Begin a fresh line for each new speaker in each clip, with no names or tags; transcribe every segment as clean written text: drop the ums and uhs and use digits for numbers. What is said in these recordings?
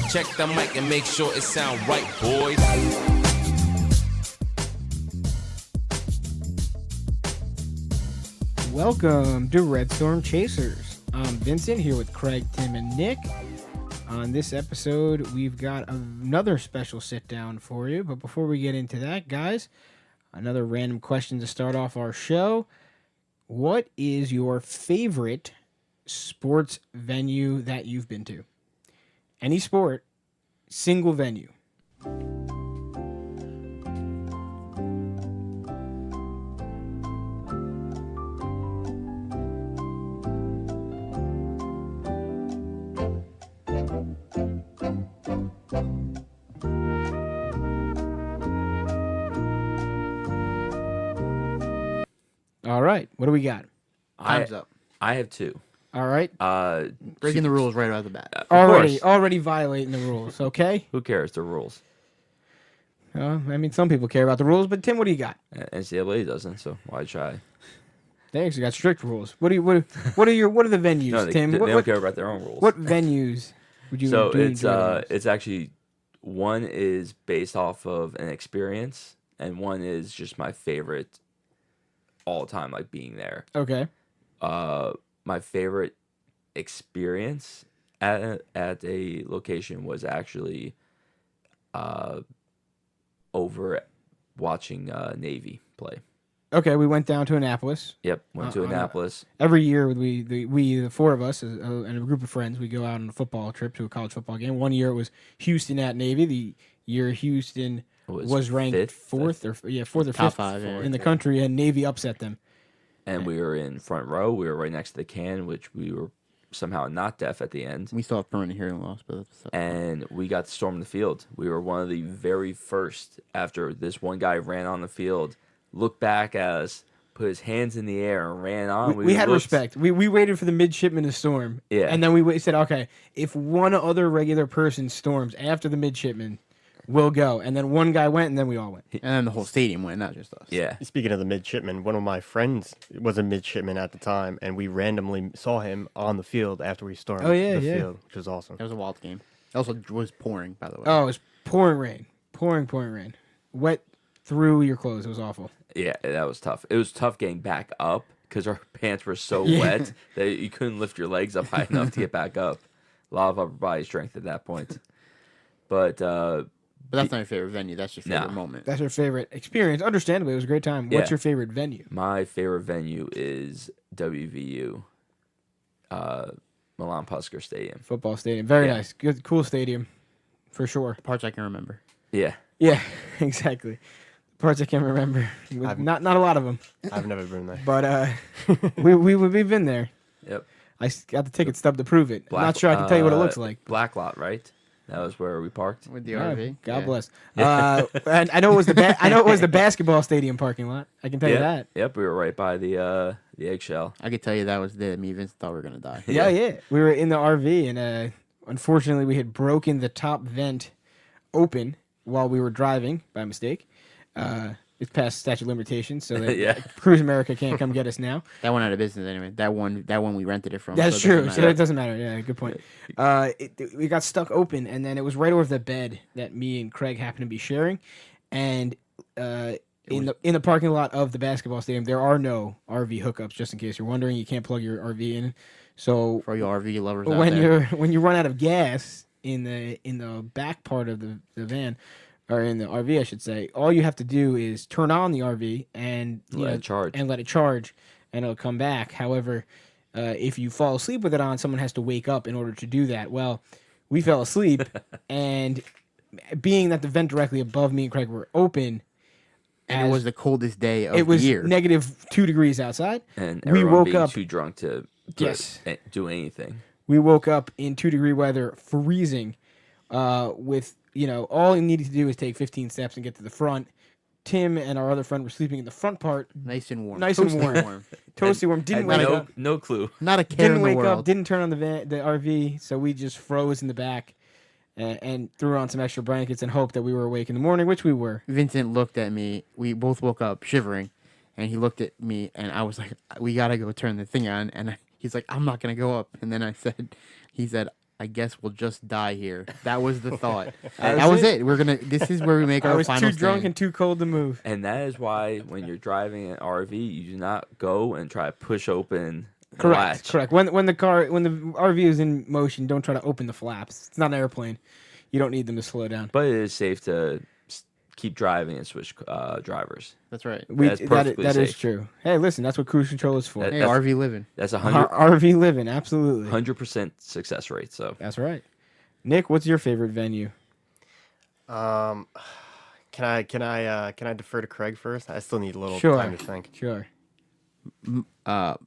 Check the mic and make sure it sound right, boys.
Welcome to Red Storm Chasers. I'm Vincent here with Craig, Tim, and Nick. On this episode, we've got another special sit-down for you. But before we get into that, guys, another random question to start off our show. What is your favorite sports venue that you've been to? Any sport, single venue. All right, what do we got?
Time's up.
I have two.
All right,
Breaking the rules right out of the bat.
already violating the rules. Okay.
Who cares? The rules.
I mean, some people care about the rules, but Tim, what do you got?
NCAA doesn't, so why try?
They actually got strict rules. What are the venues,
No, they
Tim?
don't care about their own rules.
What venues would you?
So
do
it's
enjoy the most?
it's actually one is based off of an experience, and one is just my favorite all time, like being there.
Okay.
My favorite experience at a location was actually over watching Navy play.
Okay, we went down to Annapolis.
Yep, went to Annapolis.
Every year, we the four of us and a group of friends, we go out on a football trip to a college football game. One year it was Houston at Navy. The year Houston was ranked fourth or fifth
Top five, yeah.
in the country, and Navy upset them.
And we were in front row. We were right next to the can, which we were somehow not deaf at the end.
We still have permanent hearing loss, but
And we got to storm the field. We were one of the very first after this one guy ran on the field, looked back at us, put his hands in the air, and ran on.
We had respect. We waited for the midshipmen to storm.
Yeah.
And then we said, okay, if one other regular person storms after the midshipmen, we'll go. And then one guy went, and then we all went.
and then the whole stadium went, not just us.
Yeah.
Speaking of the midshipman, one of my friends was a midshipman at the time, and we randomly saw him on the field after we stormed the field, which was awesome.
That was a wild game. It also was pouring, by the way.
Oh, it was pouring rain. Pouring rain. Wet through your clothes. It was awful.
Yeah, that was tough. It was tough getting back up because our pants were so
Yeah.
wet that you couldn't lift your legs up high enough to get back up. A lot of upper body strength at that point. But
that's not your favorite venue. That's your favorite
No.
moment.
That's your favorite experience. Understandably, it was a great time. What's
Yeah.
your favorite venue?
my favorite venue is WVU, Milan Pusker Stadium.
Football stadium. Very
Yeah.
nice. Good, cool stadium, for sure.
Parts I can remember.
Yeah.
Yeah, exactly. Parts I can't remember. Not a lot of them,
I've never been there.
but we've been there.
Yep.
I got the ticket stub to prove it. I'm not sure I can tell you what it looks like.
Black Lot, right? That was where we parked.
With the
Yeah,
RV.
God
Yeah.
bless. And I know it was the basketball stadium parking lot. I can tell you
Yep.
that.
Yep, we were right by the eggshell.
I could tell you that was the day that me and Vincent thought we were going to die.
Yeah. We were in the RV, and unfortunately, we had broken the top vent open while we were driving by mistake. It's past statute of limitations, so that
Yeah.
Cruise America can't come get us now.
That went out of business anyway. That one we rented it from.
That's
so it doesn't
true. So
matter.
it doesn't matter. Yeah, good point. We got stuck open, and then it was right over the bed that me and Craig happened to be sharing, and in the parking lot of the basketball stadium, there are no RV hookups. Just in case you're wondering, you can't plug your RV in. So
For you RV lovers out
when
there.
when you run out of gas in the back part of the van, or in the RV, I should say, all you have to do is turn on the RV and
Let it charge.
and let it charge, and it'll come back. However, if you fall asleep with it on, someone has to wake up in order to do that. Well, we fell asleep, and being that the vent directly above me and Craig were open,
And it was the coldest day of
it was
the year.
-2 degrees outside.
And
we
everyone
woke
being
up.
too drunk to
Yes.
do anything.
We woke up in 2-degree weather, freezing, with, all you needed to do was take 15 steps and get to the front. Tim and our other friend were sleeping in the front part.
Nice and warm.
Nice and
Toasty
warm. Toasty warm. Didn't
Had
wake up.
no clue.
Not a care
Didn't
in the
wake
world.
up. Didn't turn on the RV. So we just froze in the back and threw on some extra blankets and hoped that we were awake in the morning, which we were.
Vincent looked at me. We both woke up shivering, and he looked at me, and I was like, "We gotta go turn the thing on." And he's like, "I'm not gonna go up." And then he said, I guess we'll just die here. That was the thought. That was it. This is where we make
I
our
was
final
too drunk
stand.
and too cold to move.
And that is why when you're driving an RV, you do not go and try to push open the
Correct.
latch.
Correct. When the RV is in motion, don't try to open the flaps. It's not an airplane. You don't need them to slow down.
But it is safe to keep driving and switch drivers.
That's right.
That's perfectly
that is
safe.
true. Hey, listen, that's what cruise control is for.
Hey, RV living.
That's a
RV living, absolutely.
100% success rate. So
That's right. Nick, what's your favorite venue?
Can I defer to Craig first? I still need a little
Sure.
time to think.
Sure.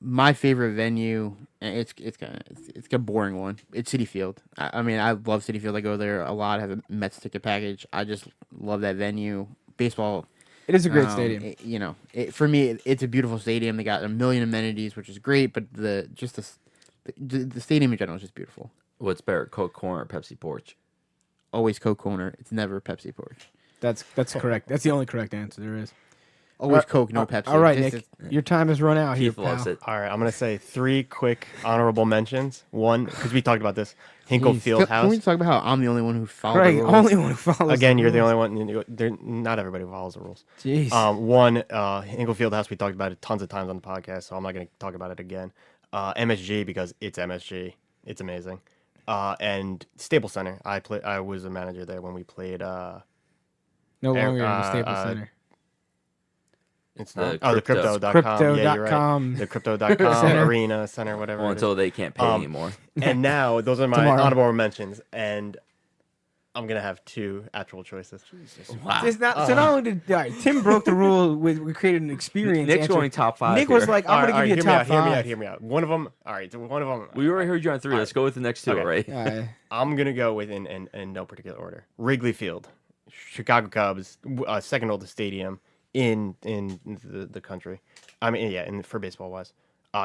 My favorite venue, and it's a boring one. It's Citi Field. I mean, I love Citi Field. I go there a lot. I have a Mets ticket package. I just love that venue. Baseball.
It is a great stadium.
For me, it's a beautiful stadium. They got a million amenities, which is great. But the stadium in general is just beautiful.
what's better, Coke Corner or Pepsi Porch?
Always Coke Corner. It's never Pepsi Porch.
That's correct. That's the only correct answer there is.
Always Coke, no Pepsi.
All right,
This
Nick,
is-
your time has run out here,
Keith loves
pal.
it.
All right, I'm gonna say 3 quick honorable mentions. One, because we talked about this, Hinkle
Jeez.
Field
Can we
House.
talk about how I'm the only one who followed
Craig,
the rules?
only one who follows.
Again,
the
you're the
rules.
only one. Not everybody follows the rules.
Jeez.
One, Hinkle Field House. We talked about it tons of times on the podcast, so I'm not gonna talk about it again. MSG because it's MSG. It's amazing. And Staples Center. I was a manager there when we played.
No longer in the Staples Center.
It's
The
not. The
crypto.
crypto.com. Yeah, you're right.
Crypto.com.
The crypto.com
Center.
arena center, whatever.
Well,
it is.
until they can't pay anymore.
And now those are my
Tomorrow.
honorable mentions, and I'm gonna have 2 actual choices.
It's not, so not only did Tim broke the rule, we created an experience.
Nick's
answer.
going top 5.
Nick was
here.
like, I'm going to give you a top 5.
Hear me out. One of them. All right. One of them.
We already heard you on 3. Let's go with the next 2,
Okay.
right?
All right.
I'm gonna go with in no particular order. Wrigley Field, Chicago Cubs, second oldest stadium in the country. I mean, yeah, for baseball wise,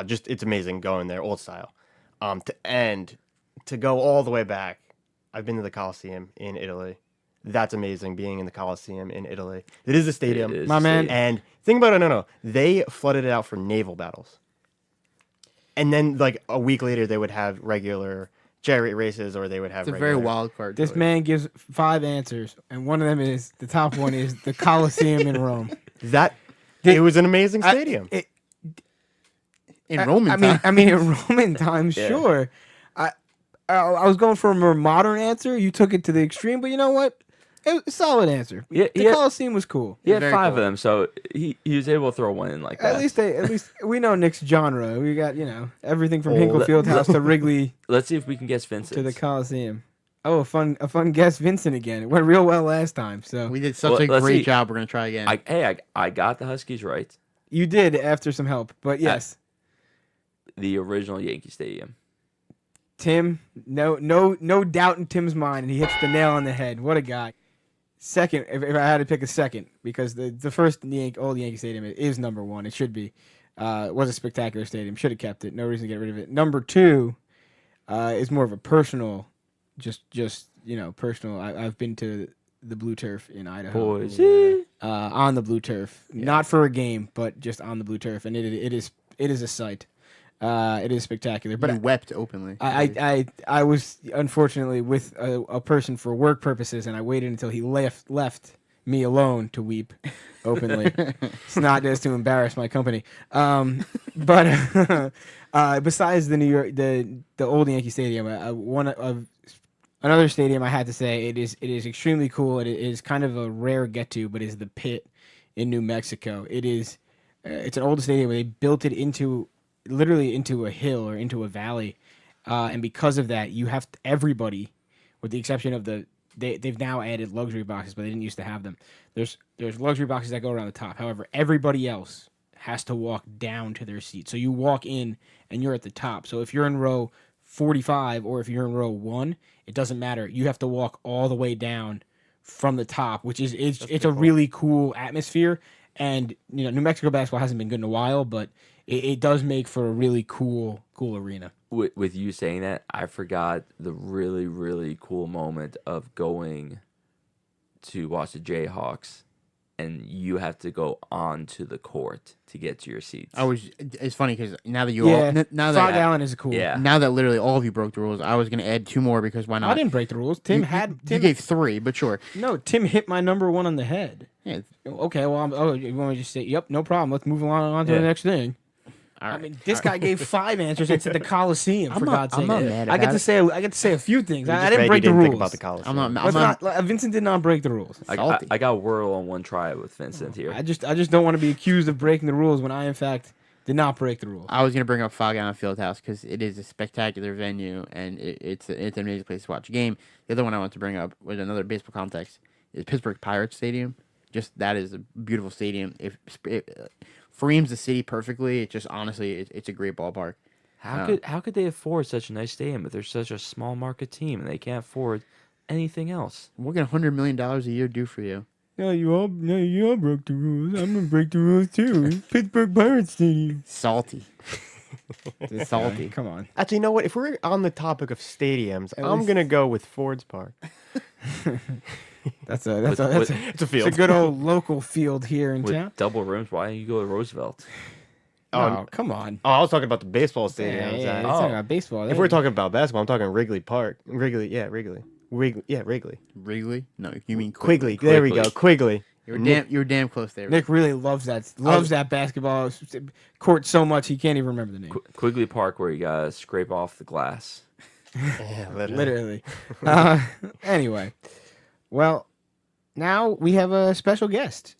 just it's amazing going there, old style. To go all the way back, I've been to the Coliseum in Italy. That's amazing, being in the Coliseum in Italy. It is a stadium,
It is
My
a
man.
stadium.
and think about it. No, they flooded it out for naval battles. And then, like a week later, they would have regular chariot races, or they would have.
It's a very
regular-
wild card.
This
choice.
man gives 5 answers, and one of them is the top one is the Coliseum in Rome.
It was an amazing stadium.
in Roman time.
I mean, in Roman times,
Yeah.
sure. I was going for a more modern answer. You took it to the extreme, but you know what? It was a solid answer.
Yeah,
the
yeah.
Coliseum was cool.
He had
Very
5
cool.
of them, so he was able to throw one in like that.
At least we know Nick's genre. We got everything from Hinkle
let-
Fieldhouse to Wrigley
Let's see if we can guess Vincent.
to the Coliseum. Oh, a fun guess, Vincent again. It went real well last time. So
We did such
Well,
a
let's
great
see.
job. We're gonna try again.
I got the Huskies right.
you did after some help, but yes,
The original Yankee Stadium.
Tim. No doubt in Tim's mind, and he hits the nail on the head. What a guy. Second, if I had to pick a second, because the first old Yankee Stadium is number 1. It should be. It was a spectacular stadium. Should have kept it. No reason to get rid of it. Number 2 is more of a personal, just personal. I've been to the Blue Turf in Idaho.
Boys.
On the Blue Turf, not for a game, but just on the Blue Turf, and it is a sight. It is spectacular. But
you wept openly.
I was unfortunately with a person for work purposes, and I waited until he left me alone to weep openly. It's not just to embarrass my company. But besides the New York, the old Yankee Stadium, another stadium I had to say it is extremely cool. It is kind of a rare get to, but is the Pit in New Mexico. It's an old stadium. They built it literally into a hill or into a valley, and because of that, you have everybody, with the exception of they've now added luxury boxes, but they didn't used to have them. There's luxury boxes that go around the top. However, everybody else has to walk down to their seat. So you walk in and you're at the top. So if you're in row 45 or if you're in row 1, it doesn't matter. You have to walk all the way down from the top, which is it's a really cool atmosphere. And New Mexico basketball hasn't been good in a while, but it does make for a really cool arena.
With you saying that, I forgot the really, really cool moment of going to watch the Jayhawks and you have to go onto the court to get to your seats.
It's funny because now that
Fog Allen is cool.
Yeah.
now that literally all of you broke the rules, I was gonna add 2 more because why not?
I didn't break the rules. Tim
You gave 3, but sure.
No, Tim hit my number 1 on the head.
Yeah.
Okay, well, you want me to just say, yep, no problem. Let's move on to the next thing.
All right.
I mean, this guy gave 5 answers into the Coliseum. For God's sake,
I'm not mad
I get
about
to
it.
I get to say a few things.
You
I
just
didn't
Maggie
break the
didn't
rules.
think about the Coliseum.
I'm not.
Vincent did not break the rules.
Salty.
I got Whirl on one try with Vincent here.
I just don't want to be accused of breaking the rules when I, in fact, did not break the rules.
I was gonna bring up Fog Island Fieldhouse because it is a spectacular venue and it's an amazing place to watch a game. The other one I want to bring up with another baseball context is Pittsburgh Pirates Stadium. Just that is a beautiful stadium. It frames the city perfectly. It just honestly, it's a great ballpark.
How could they afford such a nice stadium if they're such a small market team and they can't afford anything else?
What can $100 million a year do for you?
No, you all broke the rules. I'm gonna break the rules too. Pittsburgh Pirates Stadium.
Salty. It's salty.
Come on.
Actually, you know what? If we're on the topic of stadiums, I'm gonna go with Ford's Park.
It's
It's a field.
a good old local field here in
With
town.
double rooms, why don't you go to Roosevelt?
Oh, come on.
Oh, I was talking about the baseball
Yeah,
stadiums.
you're
Oh.
talking about baseball.
If we're talking about basketball, I'm talking Wrigley Park. Wrigley.
Wrigley? No, you mean
Quigley. There we go. Quigley.
You were damn close there.
Nick really loves that basketball court so much he can't even remember the name.
Quigley Park, where you gotta scrape off the glass.
Yeah,
Literally. Anyway, well, now we have a special guest,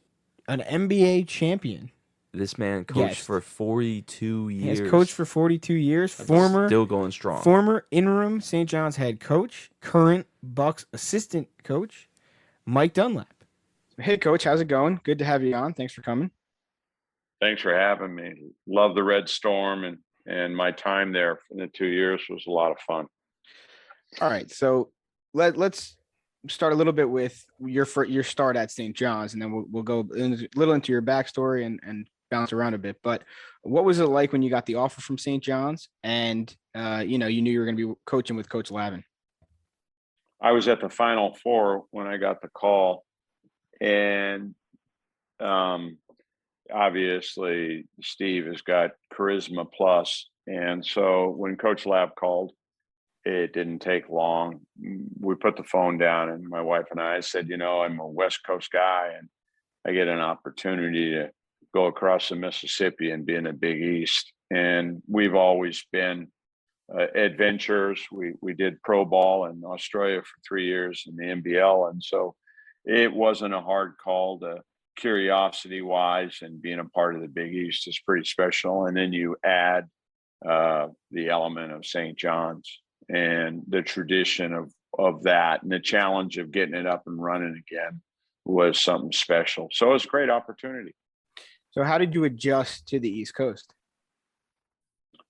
an NBA champion.
This man coached
Yes.
for 42
He
years.
has coached for 42 years.
Still going strong.
Former interim St. John's head coach, current Bucks assistant coach, Mike Dunlap. Hey, Coach, how's it going? Good to have you on. Thanks for coming.
Thanks for having me. Love the Red Storm and my time there in the 2 years was a lot of fun.
All right, so let's start a little bit with your start at St. John's, and then we'll go a little into your backstory and bounce around a bit. But what was it like when you got the offer from St. John's, and you knew you were going to be coaching with Coach Lavin?
I was at the Final Four when I got the call, and obviously Steve has got charisma plus, and so when Coach Lab called, it didn't take long. We put the phone down, and my wife and I said, I'm a West Coast guy, and I get an opportunity to go across the Mississippi and be in the Big East. And we've always been adventurers. We did pro ball in Australia for 3 years in the NBL, and so it wasn't a hard call. To curiosity wise, and being a part of the Big East is pretty special. And then you add the element of St. John's and the tradition of that, and the challenge of getting it up and running again was something special. So it was a great opportunity.
So how did you adjust to the East Coast?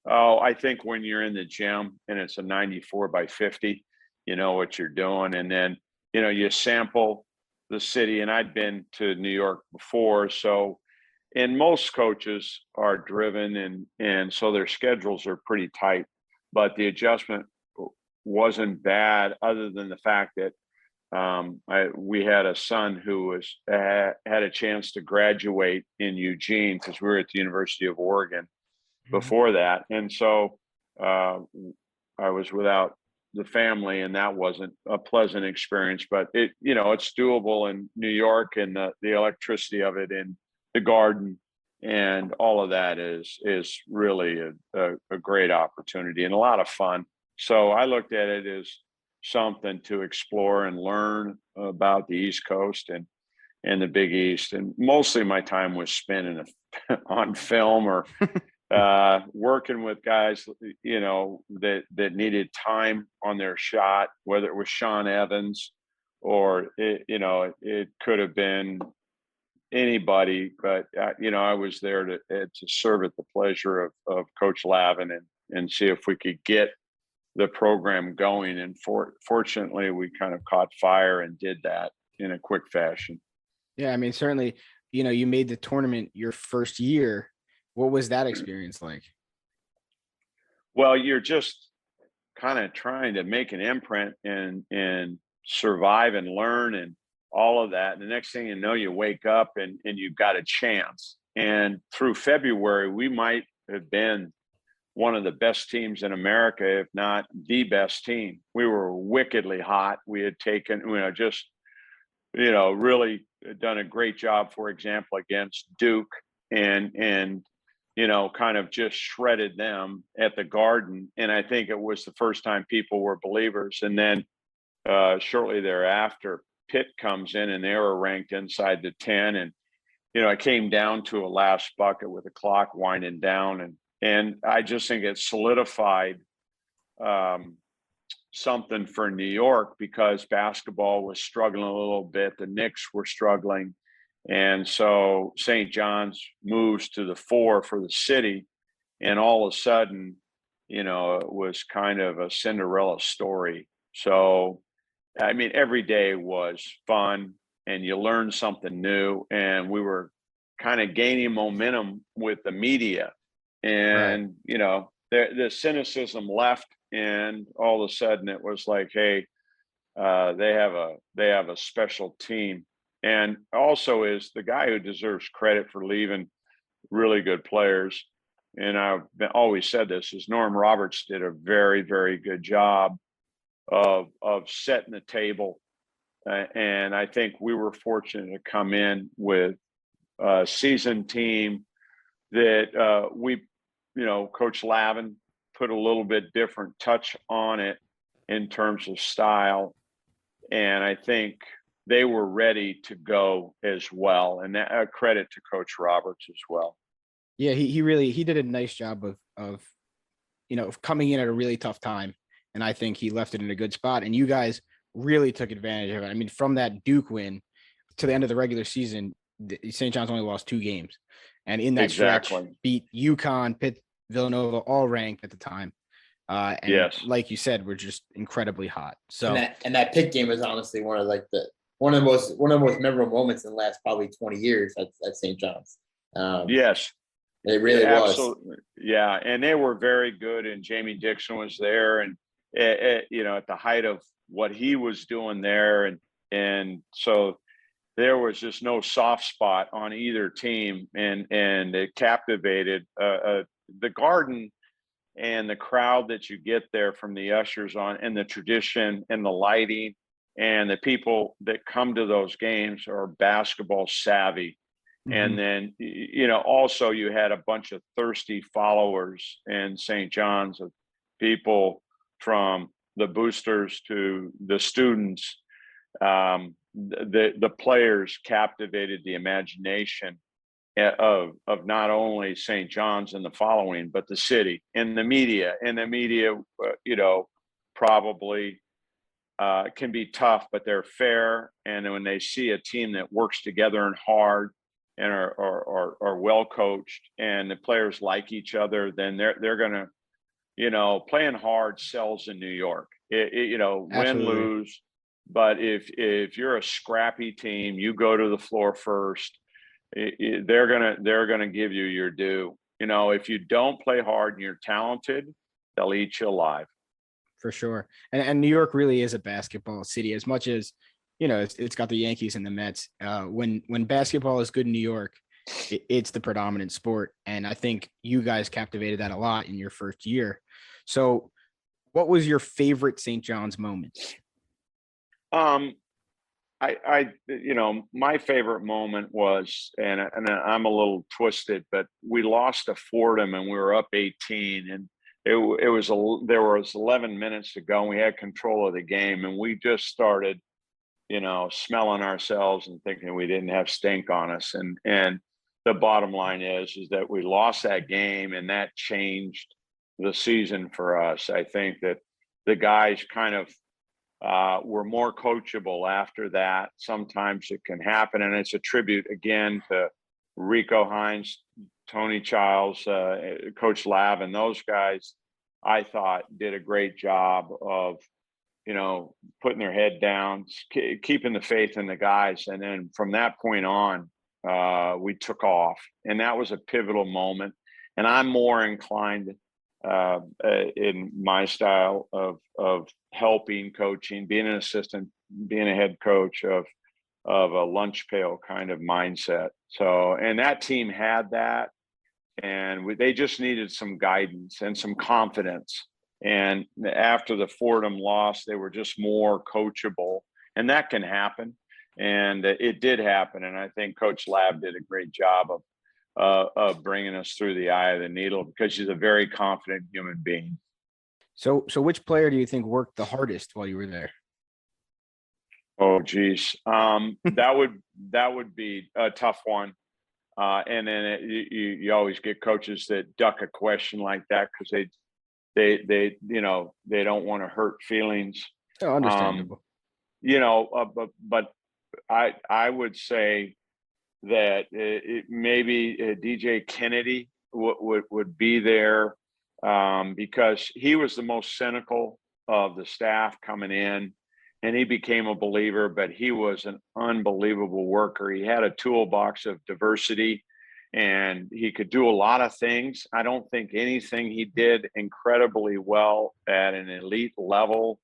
Oh, I think when you're in the gym and it's a 94 by 50, you know what you're doing. And then, you sample the city, and I'd been to New York before. So, and most coaches are driven and so their schedules are pretty tight, but the adjustment wasn't bad, other than the fact that we had a son who had a chance to graduate in Eugene, because we were at the University of Oregon before that. And so I was without the family, and that wasn't a pleasant experience, but it's doable in New York, and the electricity of it in the Garden and all of that is really a great opportunity and a lot of fun. So I looked at it as something to explore and learn about the East Coast and the Big East. And mostly my time was spent on film or working with guys, that needed time on their shot, whether it was Sean Evans or it could have been anybody, but I was there to serve at the pleasure of Coach Lavin and see if we could get the program going. And fortunately, we kind of caught fire and did that in a quick fashion.
Yeah, I mean, certainly, you made the tournament your first year. What was that experience like?
Well, you're just kind of trying to make an imprint and survive and learn. all of that. And the next thing you know, you wake up and you've got a chance. And through February, we might have been one of the best teams in America, if not the best team. We were wickedly hot. We had taken, really done a great job, for example, against Duke and kind of just shredded them at the Garden. And I think it was the first time people were believers. And then shortly thereafter, Pitt comes in and they were ranked inside the 10. And, it came down to a last bucket with the clock winding down. And I just think it solidified something for New York because basketball was struggling a little bit. The Knicks were struggling. And so St. John's moves to the 4 for the city. And all of a sudden, it was kind of a Cinderella story. So, I mean, every day was fun and you learned something new. And we were kind of gaining momentum with the media. And, the cynicism left. And all of a sudden it was like, hey, they have a special team. And also is the guy who deserves credit for leaving really good players. And I've always said this is Norm Roberts did a very, very good job of setting the table. And I think we were fortunate to come in with a seasoned team that Coach Lavin put a little bit different touch on it in terms of style. And I think they were ready to go as well. And that credit to Coach Roberts as well.
Yeah, he did a nice job of coming in at a really tough time. And I think he left it in a good spot. And you guys really took advantage of it. I mean, from that Duke win to the end of the regular season, St. John's only lost 2 games. And in that stretch, beat UConn, Pitt, Villanova, all ranked at the time. And
yes,
like you said, we're just incredibly hot. So
and that Pitt game was honestly one of the most memorable moments in the last probably 20 years at St. John's.
Yes,
it really was.
Yeah, and they were very good. And Jamie Dixon was there, and at the height of what he was doing there, and so there was just no soft spot on either team, and it captivated the Garden. And the crowd that you get there from the ushers on and the tradition and the lighting and the people that come to those games are basketball savvy. Mm-hmm. And then, also you had a bunch of thirsty followers in St. John's of people from the boosters to the students. The players captivated the imagination of not only St. John's and the following, but the city and the media. And the media, probably can be tough, but they're fair. And when they see a team that works together and hard and are well coached, and the players like each other, then they're gonna, playing hard sells in New York. Win, lose. But if you're a scrappy team, you go to the floor first. They're gonna give you your due. If you don't play hard and you're talented, they'll eat you alive.
For sure. And New York really is a basketball city. As much as it's got the Yankees and the Mets. When basketball is good in New York, it's the predominant sport, and I think you guys captivated that a lot in your first year. So, what was your favorite St. John's moment?
My favorite moment was, and I'm a little twisted, but we lost to Fordham and we were up 18, and there was 11 minutes to go and we had control of the game, and we just started, smelling ourselves and thinking we didn't have stink on us. And the bottom line is that we lost that game, and that changed the season for us. I think that the guys kind of were more coachable after that. Sometimes it can happen, and it's a tribute again to Rico Hines, Tony Childs, Coach Lav, and those guys. I thought did a great job of, putting their head down, keeping the faith in the guys, and then from that point on, we took off, and that was a pivotal moment. And I'm more inclined in my style of helping, coaching, being an assistant, being a head coach, of of a lunch pail kind of mindset. So, and that team had that, and they just needed some guidance and some confidence. And after the Fordham loss, they were just more coachable, and that can happen. And it did happen. And I think Coach Lab did a great job of bringing us through the eye of the needle, because she's a very confident human being.
So which player do you think worked the hardest while you were there?
Oh, geez. That would be a tough one. And then you always get coaches that duck a question like that because they don't want to hurt feelings.
Oh, understandable.
But I would say that maybe DJ Kennedy would be there, because he was the most cynical of the staff coming in, and he became a believer, but he was an unbelievable worker. He had a toolbox of diversity, and he could do a lot of things. I don't think anything he did incredibly well at an elite level,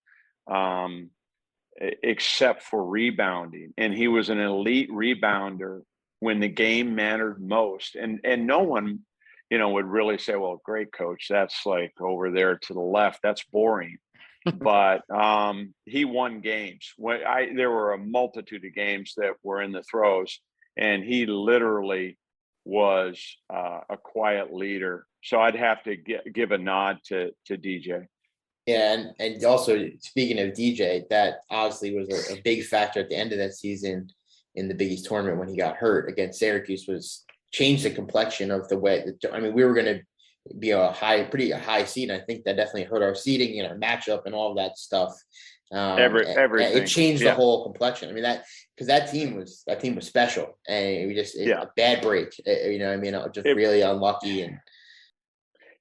except for rebounding. And he was an elite rebounder when the game mattered most. And no one, would really say, well, great coach, that's like over there to the left, that's boring. But he won games. There were a multitude of games that were in the throes, and he literally was a quiet leader. So I'd have to give a nod to DJ.
Yeah, and also speaking of DJ, that obviously was a big factor at the end of that season in the Big East tournament when he got hurt against Syracuse. Was changed the complexion of the way. I mean, we were going to be a pretty high seed. And I think that definitely hurt our seeding and our matchup and all of that stuff.
Everything.
It changed the whole complexion. I mean, because that team was special, and we just a bad break. Just really unlucky.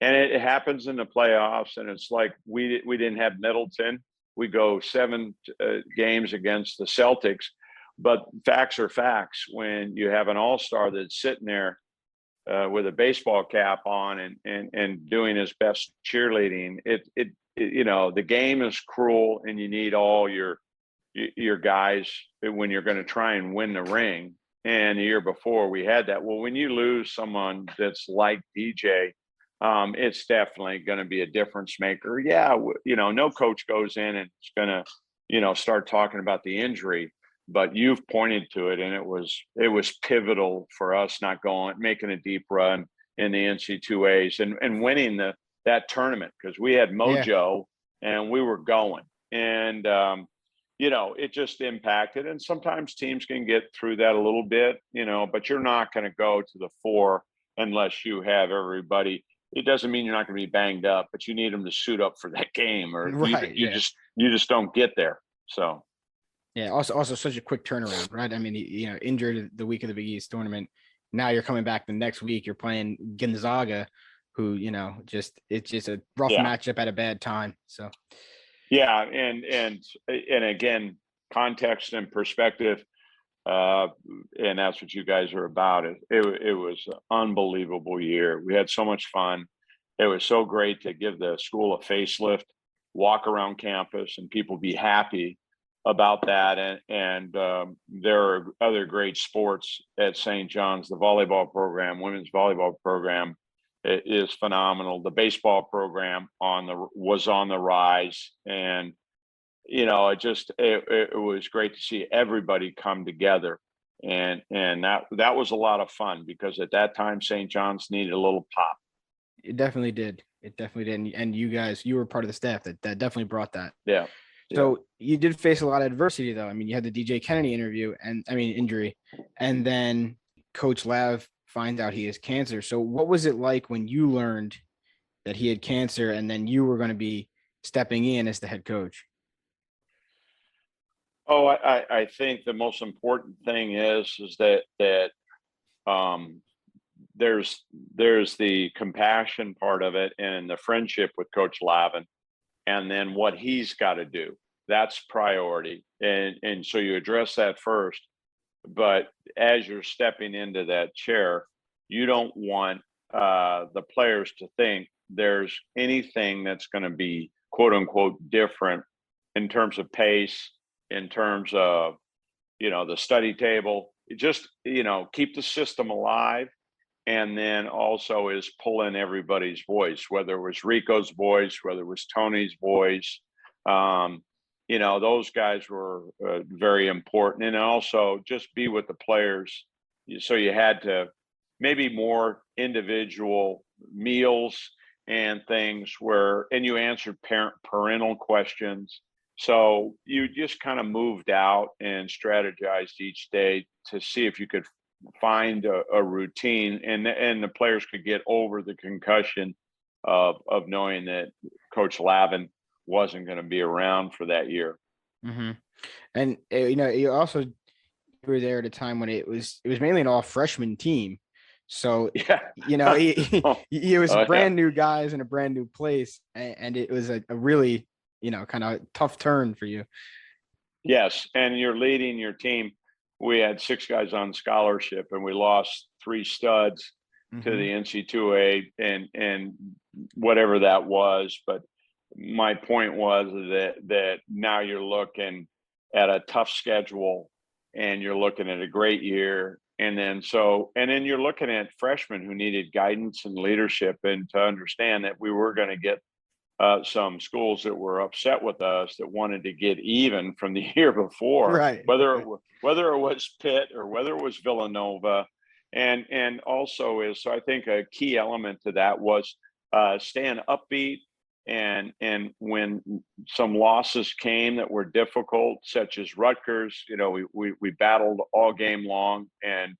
And it happens in the playoffs, and it's like we didn't have Middleton. We go 7 games against the Celtics, but facts are facts. When you have an all-star that's sitting there with a baseball cap on and doing his best cheerleading, the game is cruel, and you need all your guys when you're going to try and win the ring. And the year before we had that. Well, when you lose someone that's like DJ, it's definitely going to be a difference maker. Yeah, no coach goes in and is going to, start talking about the injury, but you've pointed to it, and it was pivotal for us not making a deep run in the NC2As and winning that tournament, because we had mojo and we were going, and it just impacted. And sometimes teams can get through that a little bit, but you're not going to go to the 4 unless you have everybody. It doesn't mean you're not going to be banged up, but you need them to suit up for that game, or you just don't get there. So,
yeah. Also such a quick turnaround, right? I mean, injured the week of the Big East tournament. Now you're coming back the next week. You're playing Gonzaga, who it's just a rough matchup at a bad time. So,
yeah, and again, context and perspective. And that's what you guys are about. It was an unbelievable year. We had so much fun. It was so great to give the school a facelift, walk around campus, and people be happy about that. And there are other great sports at St. John's. The volleyball program, women's volleyball program, is phenomenal. The baseball program was on the rise, and it was great to see everybody come together, and that was a lot of fun, because at that time St. John's needed a little pop.
It definitely did. And you guys, you were part of the staff that definitely brought that.
Yeah.
So you did face a lot of adversity, though. I mean, you had the DJ Kennedy injury, and then Coach Lav finds out he has cancer. So what was it like when you learned that he had cancer, and then you were going to be stepping in as the head coach?
Oh, I think the most important thing is that there's the compassion part of it, and the friendship with Coach Lavin, and then what he's got to do. That's priority, and so you address that first. But as you're stepping into that chair, you don't want the players to think there's anything that's going to be quote unquote different in terms of pace, in terms of the study table. Just, keep the system alive. And then also is pull in everybody's voice, whether it was Rico's voice, whether it was Tony's voice. Those guys were very important. And also just be with the players. So you had to maybe more individual meals and things and you answered parental questions. So you just kind of moved out and strategized each day to see if you could find a routine, and the players could get over the concussion of knowing that Coach Lavin wasn't going to be around for that year.
Mm-hmm. And you were there at a time when it was mainly an all freshman team. So
Yeah,
it was brand new guys in a brand new place, and it was a really kind of tough turn for you.
Yes, and you're leading your team. We had 6 guys on scholarship, and we lost 3 studs to the NC2A and whatever that was. But my point was that now you're looking at a tough schedule, and you're looking at a great year. And then you're looking at freshmen who needed guidance and leadership, and to understand that we were going to get some schools that were upset with us that wanted to get even from the year before,
right?
Whether it was Pitt or whether it was Villanova, and also so I think a key element to that was staying upbeat, and when some losses came that were difficult, such as Rutgers, we battled all game long, and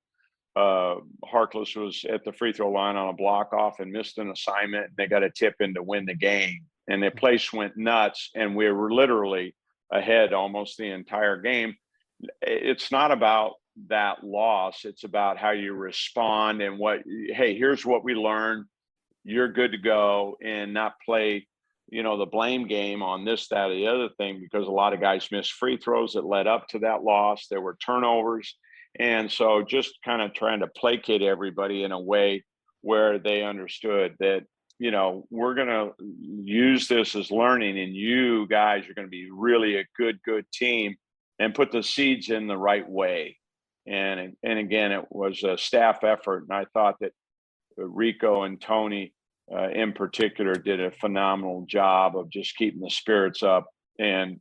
Harkless was at the free throw line on a block off and missed an assignment. And they got a tip in to win the game, and the place went nuts, and we were literally ahead almost the entire game. It's not about that loss. It's about how you respond and hey, here's what we learned. You're good to go, and not play, the blame game on this, that, or the other thing, because a lot of guys missed free throws that led up to that loss. There were turnovers. And so just kind of trying to placate everybody in a way where they understood that, we're going to use this as learning, and you guys are going to be really a good team, and put the seeds in the right way. And again, it was a staff effort. And I thought that Rico and Tony in particular did a phenomenal job of just keeping the spirits up. And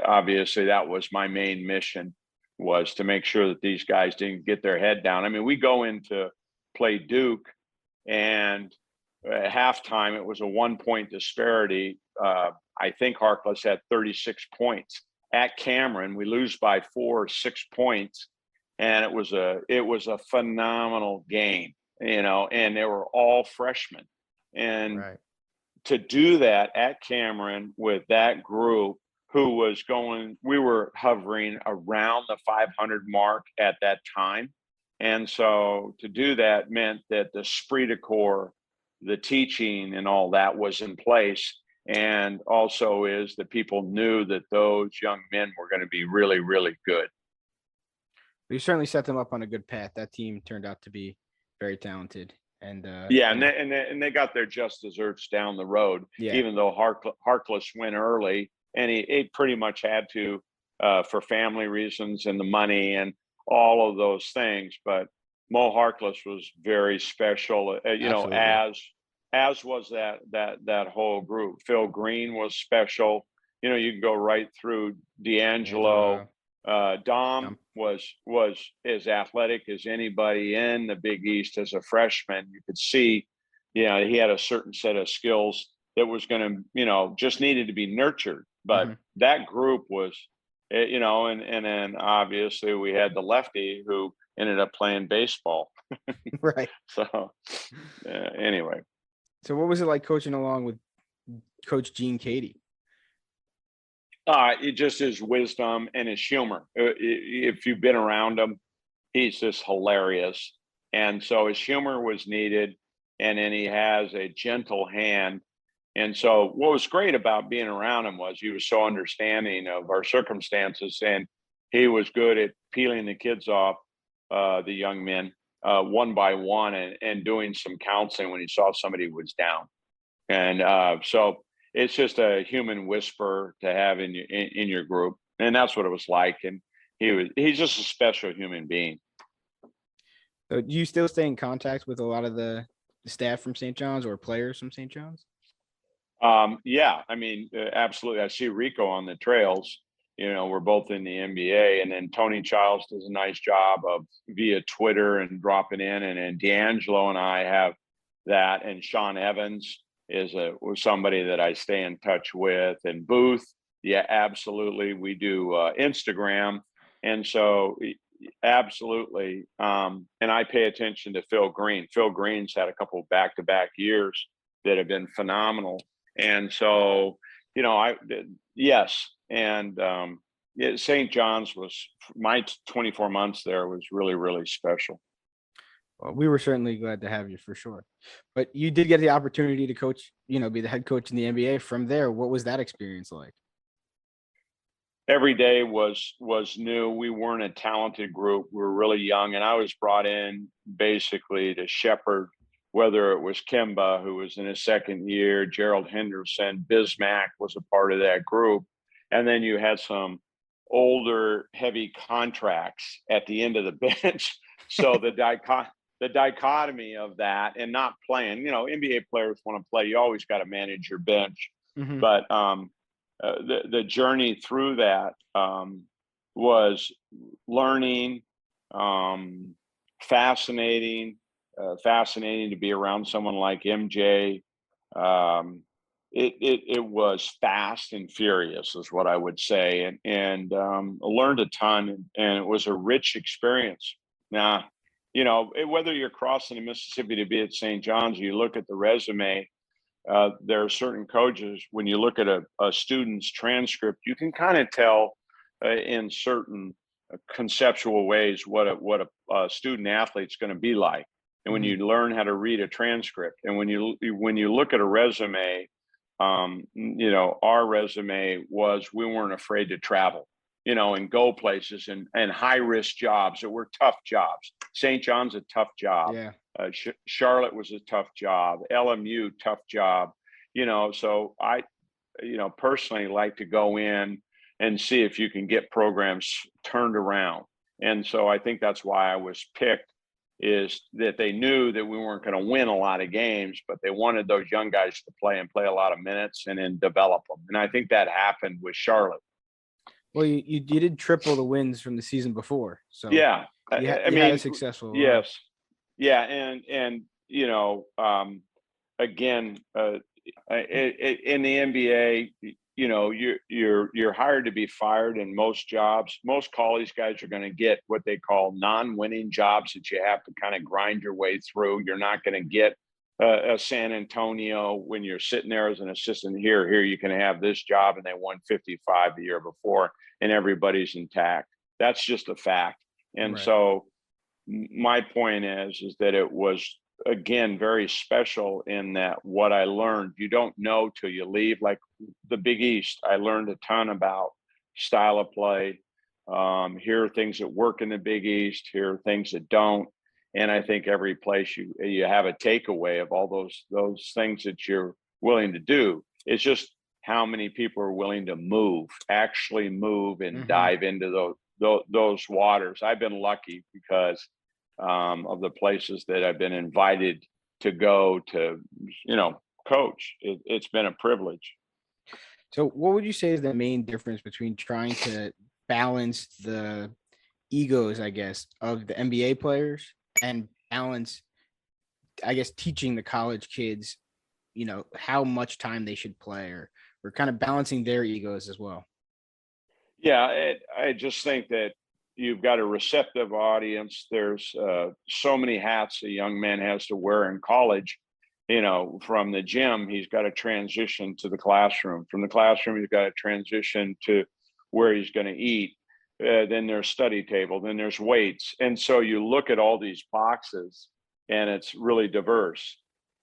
obviously that was my main mission, was to make sure that these guys didn't get their head down. I mean, we go into play Duke, and at halftime, it was a 1-point disparity. I think Harkless had 36 points. At Cameron, we lose by 4 or 6 points, and it was a phenomenal game, and they were all freshmen. And
Right.
to do that at Cameron with that group, we were hovering around the 500 mark at that time. And so to do that meant that the esprit de corps, the teaching and all that was in place. And also is that people knew that those young men were going to be really, really good.
You certainly set them up on a good path. That team turned out to be very talented. And
they got their just desserts down the road, even though Harkless went early, and he pretty much had to for family reasons and the money and all of those things. But Mo Harkless was very special, as was that whole group. Phil Green was special. You can go right through D'Angelo. Dom was as athletic as anybody in the Big East as a freshman. You could see, he had a certain set of skills that was going to, just needed to be nurtured. But that group was, and then obviously we had the lefty who ended up playing baseball.
Right.
So anyway.
So what was it like coaching along with Coach Gene Cady?
It just his wisdom and his humor. If you've been around him, he's just hilarious. And so his humor was needed. And then he has a gentle hand. And so what was great about being around him was he was so understanding of our circumstances. And he was good at peeling the kids off, the young men, one by one, and doing some counseling when he saw somebody was down. And so it's just a human whisper to have in your group, and that's what it was like. And he's just a special human being.
So do you still stay in contact with a lot of the staff from St. John's or players from St. John's?
Yeah, I mean, absolutely. I see Rico on the trails. We're both in the NBA, and then Tony Childs does a nice job of via Twitter and dropping in, and then D'Angelo and I have that, and Sean Evans was somebody that I stay in touch with, and Booth, yeah, absolutely. We do Instagram, and so absolutely. And I pay attention to Phil Green. Phil Green's had a couple of back-to-back years that have been phenomenal. And so, yes. And St. John's was my 24 months there was really, really special.
Well, we were certainly glad to have you for sure. But you did get the opportunity to coach, be the head coach in the NBA from there. What was that experience like?
Every day was new. We weren't a talented group. We were really young. And I was brought in basically to shepherd, whether it was Kemba, who was in his second year, Gerald Henderson, Bismack was a part of that group. And then you had some older, heavy contracts at the end of the bench. So the dichotomy of that and not playing, NBA players want to play. You always got to manage your bench.
Mm-hmm.
But the journey through that was learning, fascinating to be around someone like MJ. It was fast and furious is what I would say. And I learned a ton, and it was a rich experience. Now, whether you're crossing the Mississippi to be at St. John's, or you look at the resume, there are certain coaches, when you look at a student's transcript, you can kind of tell in certain conceptual ways what a student athlete's going to be like. And when you learn how to read a transcript, and when you look at a resume, our resume was we weren't afraid to travel, and go places and high risk jobs that were tough jobs. St. John's a tough job.
Yeah.
Charlotte was a tough job. LMU, tough job. So I, personally like to go in and see if you can get programs turned around. And so I think that's why I was picked, is that they knew that we weren't going to win a lot of games, but they wanted those young guys to play a lot of minutes and then develop them. And I think that happened with Charlotte.
Well, you did triple the wins from the season before. So
yeah,
I mean, had a successful run.
Yes. Yeah. And, again, in the NBA, you're hired to be fired in most jobs. Most college guys are going to get what they call non-winning jobs that you have to kind of grind your way through. You're not going to get a San Antonio when you're sitting there as an assistant. Here you can have this job, and they won 55 the year before, and everybody's intact. That's just a fact. And
Right.
So my point is that it was, again, very special in that what I learned, you don't know till you leave. Like the Big East, I learned a ton about style of play. Here are things that work in the Big East. Here are things that don't. And I think every place you have a takeaway of all those things that you're willing to do. It's just how many people are willing to actually move and dive into those waters. I've been lucky because of the places that I've been invited to go to, coach. It's been a privilege.
So what would you say is the main difference between trying to balance the egos, I guess, of the NBA players and balance, I guess, teaching the college kids, how much time they should play, or kind of balancing their egos as well?
Yeah, I just think that you've got a receptive audience. There's so many hats a young man has to wear in college. From the gym, he's got to transition to the classroom. From the classroom, he's got to transition to where he's going to eat. Then there's study table. Then there's weights. And so you look at all these boxes, and it's really diverse.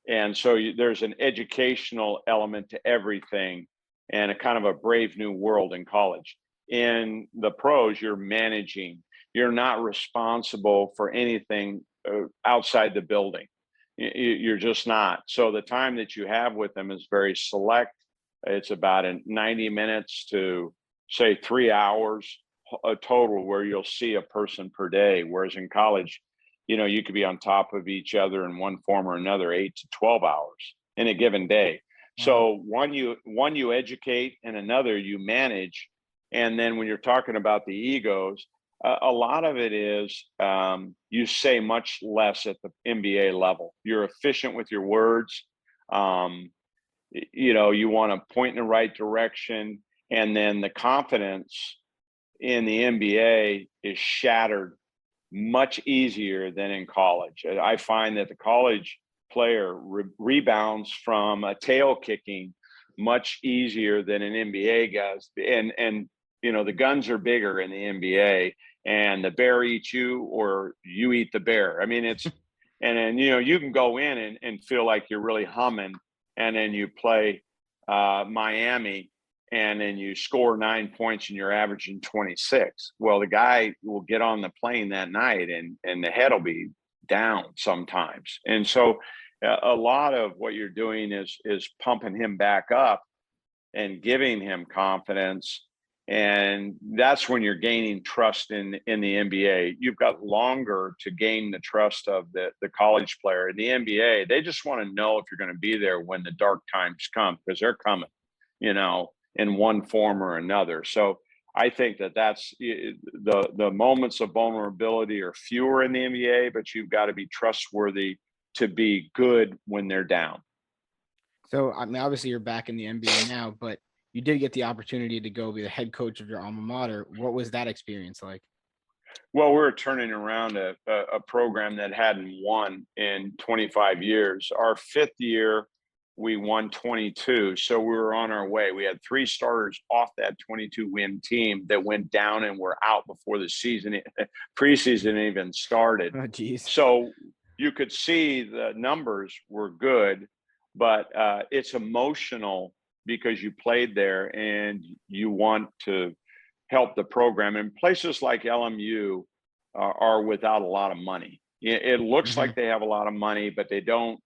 And so there's an educational element to everything, and a kind of a brave new world in college. In the pros, you're managing. You're not responsible for anything outside the building. You're just not. So the time that you have with them is very select. It's about 90 minutes to say 3 hours, a total where you'll see a person per day, whereas in college, you could be on top of each other in one form or another 8 to 12 hours in a given day. So one you educate and another you manage. And then when you're talking about the egos, a lot of it is you say much less at the NBA level. You're efficient with your words. You want to point in the right direction. And then the confidence in the NBA is shattered much easier than in college. I find that the college player rebounds from a tail kicking much easier than an NBA does. And the guns are bigger in the NBA, and the bear eats you or you eat the bear. I mean, and then, you can go in and feel like you're really humming, and then you play Miami, and then you score 9 points and you're averaging 26. Well, the guy will get on the plane that night and the head will be down sometimes. And so a lot of what you're doing is pumping him back up and giving him confidence. And that's when you're gaining trust in the NBA. You've got longer to gain the trust of the college player. In the NBA, they just want to know if you're going to be there when the dark times come, because they're coming, in one form or another. So I think that's the moments of vulnerability are fewer in the NBA, but you've got to be trustworthy to be good when they're down.
So, I mean, obviously you're back in the NBA now, but you did get the opportunity to go be the head coach of your alma mater. What was that experience like?
Well, we were turning around a program that hadn't won in 25 years. Our fifth year, we won 22. So we were on our way. We had 3 starters off that 22-win team that went down and were out before the preseason even started.
Oh, geez.
So you could see the numbers were good, but it's emotional because you played there and you want to help the program. And places like LMU are without a lot of money. It looks like they have a lot of money, but they don't,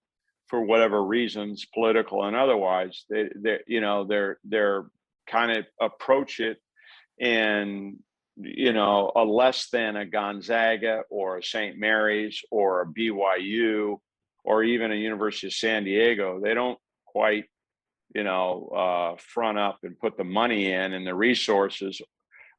for whatever reasons, political and otherwise. They're kind of approach it in a less than a Gonzaga or a St. Mary's or a BYU or even a University of San Diego. They don't quite front up and put the money in and the resources.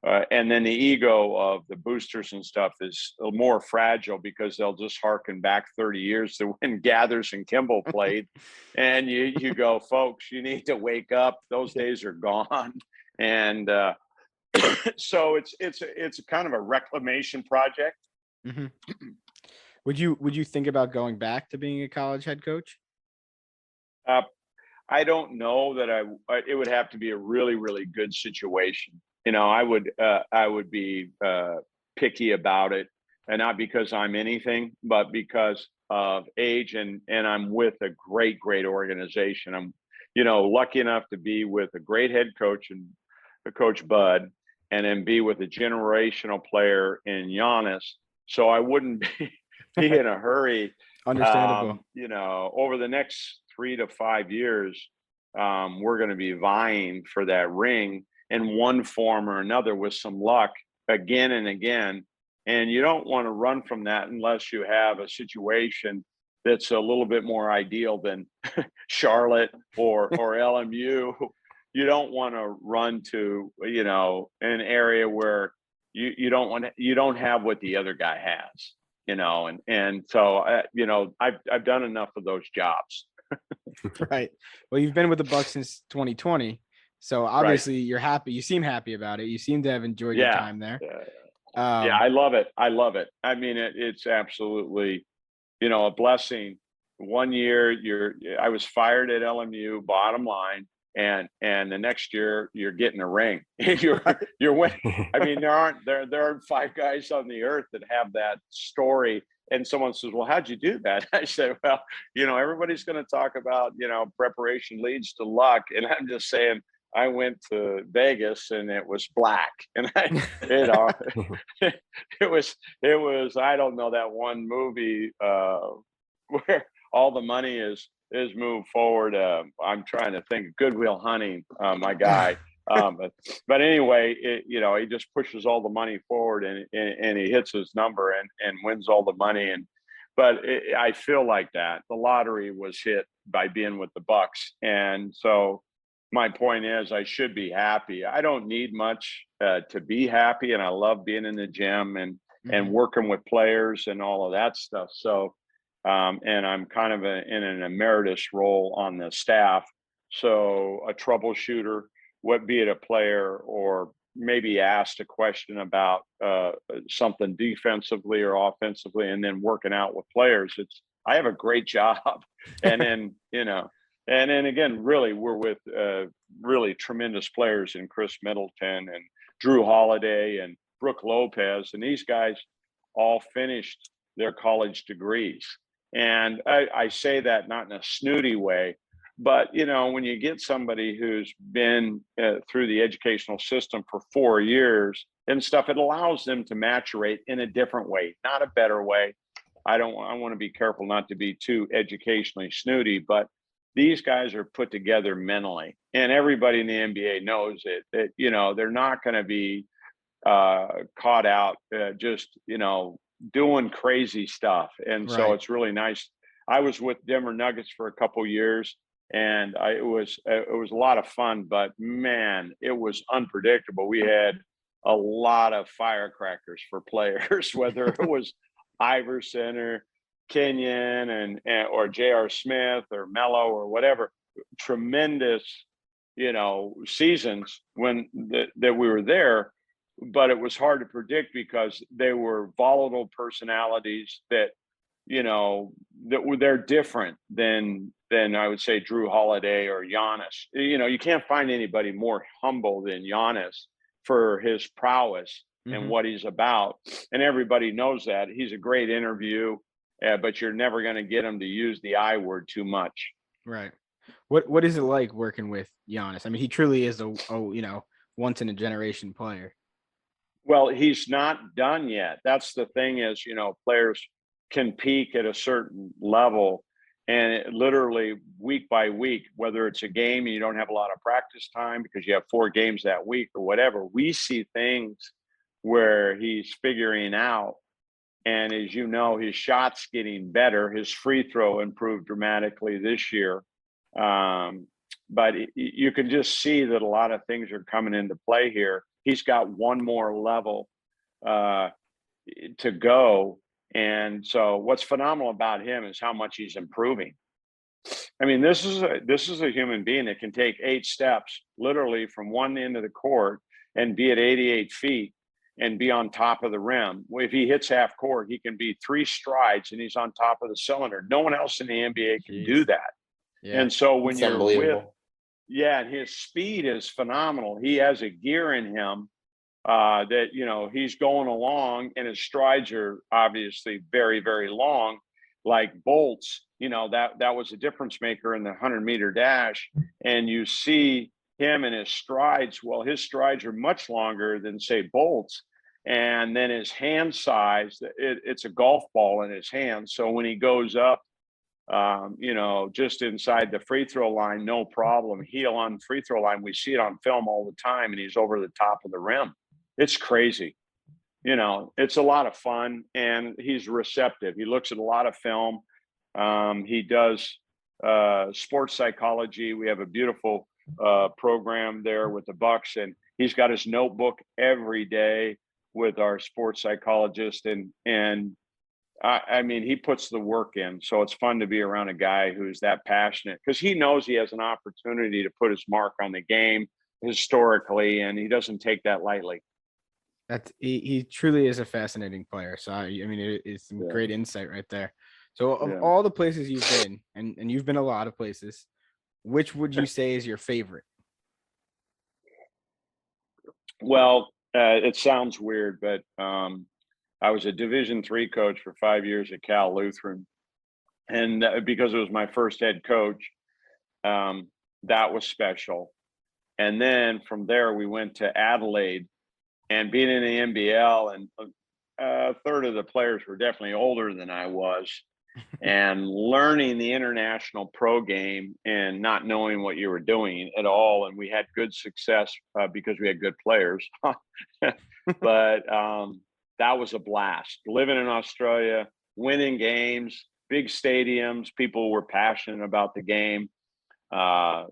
And then the ego of the boosters and stuff is more fragile because they'll just harken back 30 years to when Gathers and Kimball played. And you go, folks, you need to wake up. Those days are gone. And so it's a kind of a reclamation project.
Mm-hmm. Would you think about going back to being a college head coach?
I don't know that it would have to be a really, really good situation. I would be picky about it, and not because I'm anything, but because of age and I'm with a great, great organization. I'm, lucky enough to be with a great head coach and Coach Bud, and then be with a generational player in Giannis. So I wouldn't be in a hurry.
Understandable.
Over the next 3 to 5 years, we're going to be vying for that ring in one form or another with some luck again and again. And you don't want to run from that unless you have a situation that's a little bit more ideal than Charlotte or LMU. You don't want to run to, an area where you don't have what the other guy has, and so, I've done enough of those jobs.
Right. Well, you've been with the Bucks since 2020. So obviously you're happy. You seem happy about it. You seem to have enjoyed your time there.
Yeah, I love it. I mean, it's absolutely, a blessing. 1 year I was fired at LMU, bottom line. And the next year you're getting a ring. you're winning. I mean, there aren't 5 guys on the earth that have that story. And someone says, well, how'd you do that? I said, well, everybody's going to talk about, preparation leads to luck. And I'm just saying, I went to Vegas and it was black. And it was, I don't know, that one movie where all the money is moved forward. I'm trying to think. Good Will Hunting, my guy. But anyway, he just pushes all the money forward and he hits his number and wins all the money. But I feel like that the lottery was hit by being with the Bucks. And so my point is I should be happy. I don't need much to be happy. And I love being in the gym and working with players and all of that stuff. So, and I'm kind of in an emeritus role on the staff. So a troubleshooter, be it a player or maybe asked a question about something defensively or offensively, and then working out with players. I have a great job. And then, and then again, really, we're with really tremendous players in Chris Middleton and Drew Holiday and Brooke Lopez. And these guys all finished their college degrees. And I say that not in a snooty way, but, when you get somebody who's been through the educational system for 4 years and stuff, it allows them to maturate in a different way, not a better way. I want to be careful not to be too educationally snooty, but these guys are put together mentally, and everybody in the NBA knows it, that, they're not going to be caught out just, doing crazy stuff. And so it's really nice. I was with Denver Nuggets for a couple years, and it was a lot of fun, but man, it was unpredictable. We had a lot of firecrackers for players, whether it was Iverson or Kenyon or J.R. Smith or Mello or whatever. Tremendous, seasons that we were there, but it was hard to predict because they were volatile personalities that they're different than I would say Drew Holiday or Giannis. You can't find anybody more humble than Giannis for his prowess and what he's about. And everybody knows that. He's a great interview, but you're never going to get him to use the I word too much.
Right. What is it like working with Giannis? I mean, he truly is a once in a generation player.
Well, he's not done yet. That's the thing is, players can peak at a certain level, and it literally week by week, whether it's a game and you don't have a lot of practice time because you have 4 games that week or whatever, we see things where he's figuring out. And as you know, his shot's getting better. His free throw improved dramatically this year. But you can just see that a lot of things are coming into play here. He's got one more level to go. And so what's phenomenal about him is how much he's improving. I mean, this is a human being that can take 8 steps literally from one end of the court and be at 88 feet and be on top of the rim. If he hits half court, he can be 3 strides and he's on top of the cylinder. No one else in the NBA can do that. Yeah. And so when you're with, and his speed is phenomenal. He has a gear in him that, he's going along, and his strides are obviously very, very long, like Bolt's. That was a difference maker in the 100-meter dash. And you see him and his strides. Well, his strides are much longer than, say, Bolt's. And then his hand size, it's a golf ball in his hand. So when he goes up, just inside the free throw line, no problem. Heel on free throw line. We see it on film all the time, and he's over the top of the rim. It's crazy. It's a lot of fun, and he's receptive. He looks at a lot of film. He does sports psychology. We have a beautiful program there with the Bucks, and he's got his notebook every day with our sports psychologist, and I mean, he puts the work in. So it's fun to be around a guy who's that passionate, because he knows he has an opportunity to put his mark on the game historically, and he doesn't take that lightly.
He truly is a fascinating player. So I mean, it's some great insight right there. So of all the places you've been, and you've been a lot of places, which would you say is your favorite?
Well, it sounds weird, but I was a Division III coach for 5 years at Cal Lutheran, and because it was my first head coach, that was special. And then from there, we went to Adelaide, and being in the NBL, and a third of the players were definitely older than I was. and learning the international pro game and not knowing what you were doing at all. And we had good success because we had good players. But that was a blast. Living in Australia, winning games, big stadiums, people were passionate about the game. That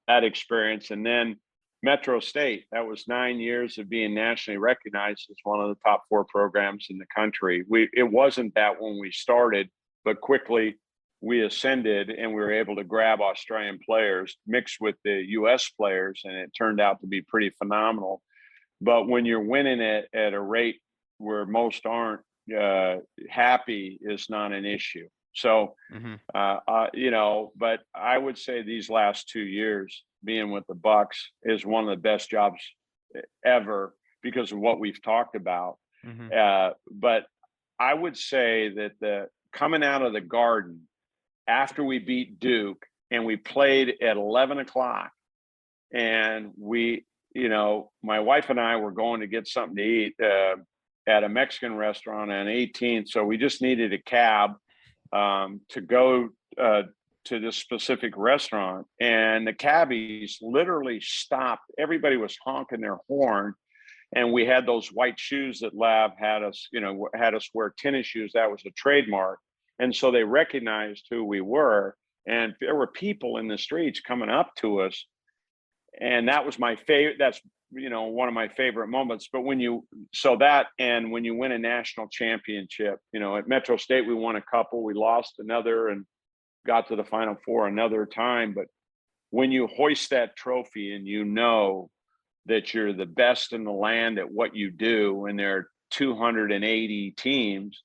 experience. And then Metro State, that was 9 years of being nationally recognized as one of the top 4 programs in the country. It wasn't that when we started, but quickly we ascended and we were able to grab Australian players mixed with the US players, and it turned out to be pretty phenomenal. But when you're winning it at a rate where most aren't happy is not an issue. So, but I would say these last 2 years being with the Bucks is one of the best jobs ever because of what we've talked about. But I would say that the coming out of the Garden after we beat Duke and we played at 11 o'clock and my wife and I were going to get something to eat at a Mexican restaurant on 18th. So we just needed a cab to go to this specific restaurant, and the cabbies literally stopped. Everybody was honking their horn, and we had those white shoes that Lab had us wear tennis shoes. That was a trademark, and so they recognized who we were, and there were people in the streets coming up to us, and that was my favorite. That's one of my favorite moments. But when you win a national championship, at Metro State, we won a couple, we lost another and got to the Final Four another time. But when you hoist that trophy and that you're the best in the land at what you do, and there are 280 teams,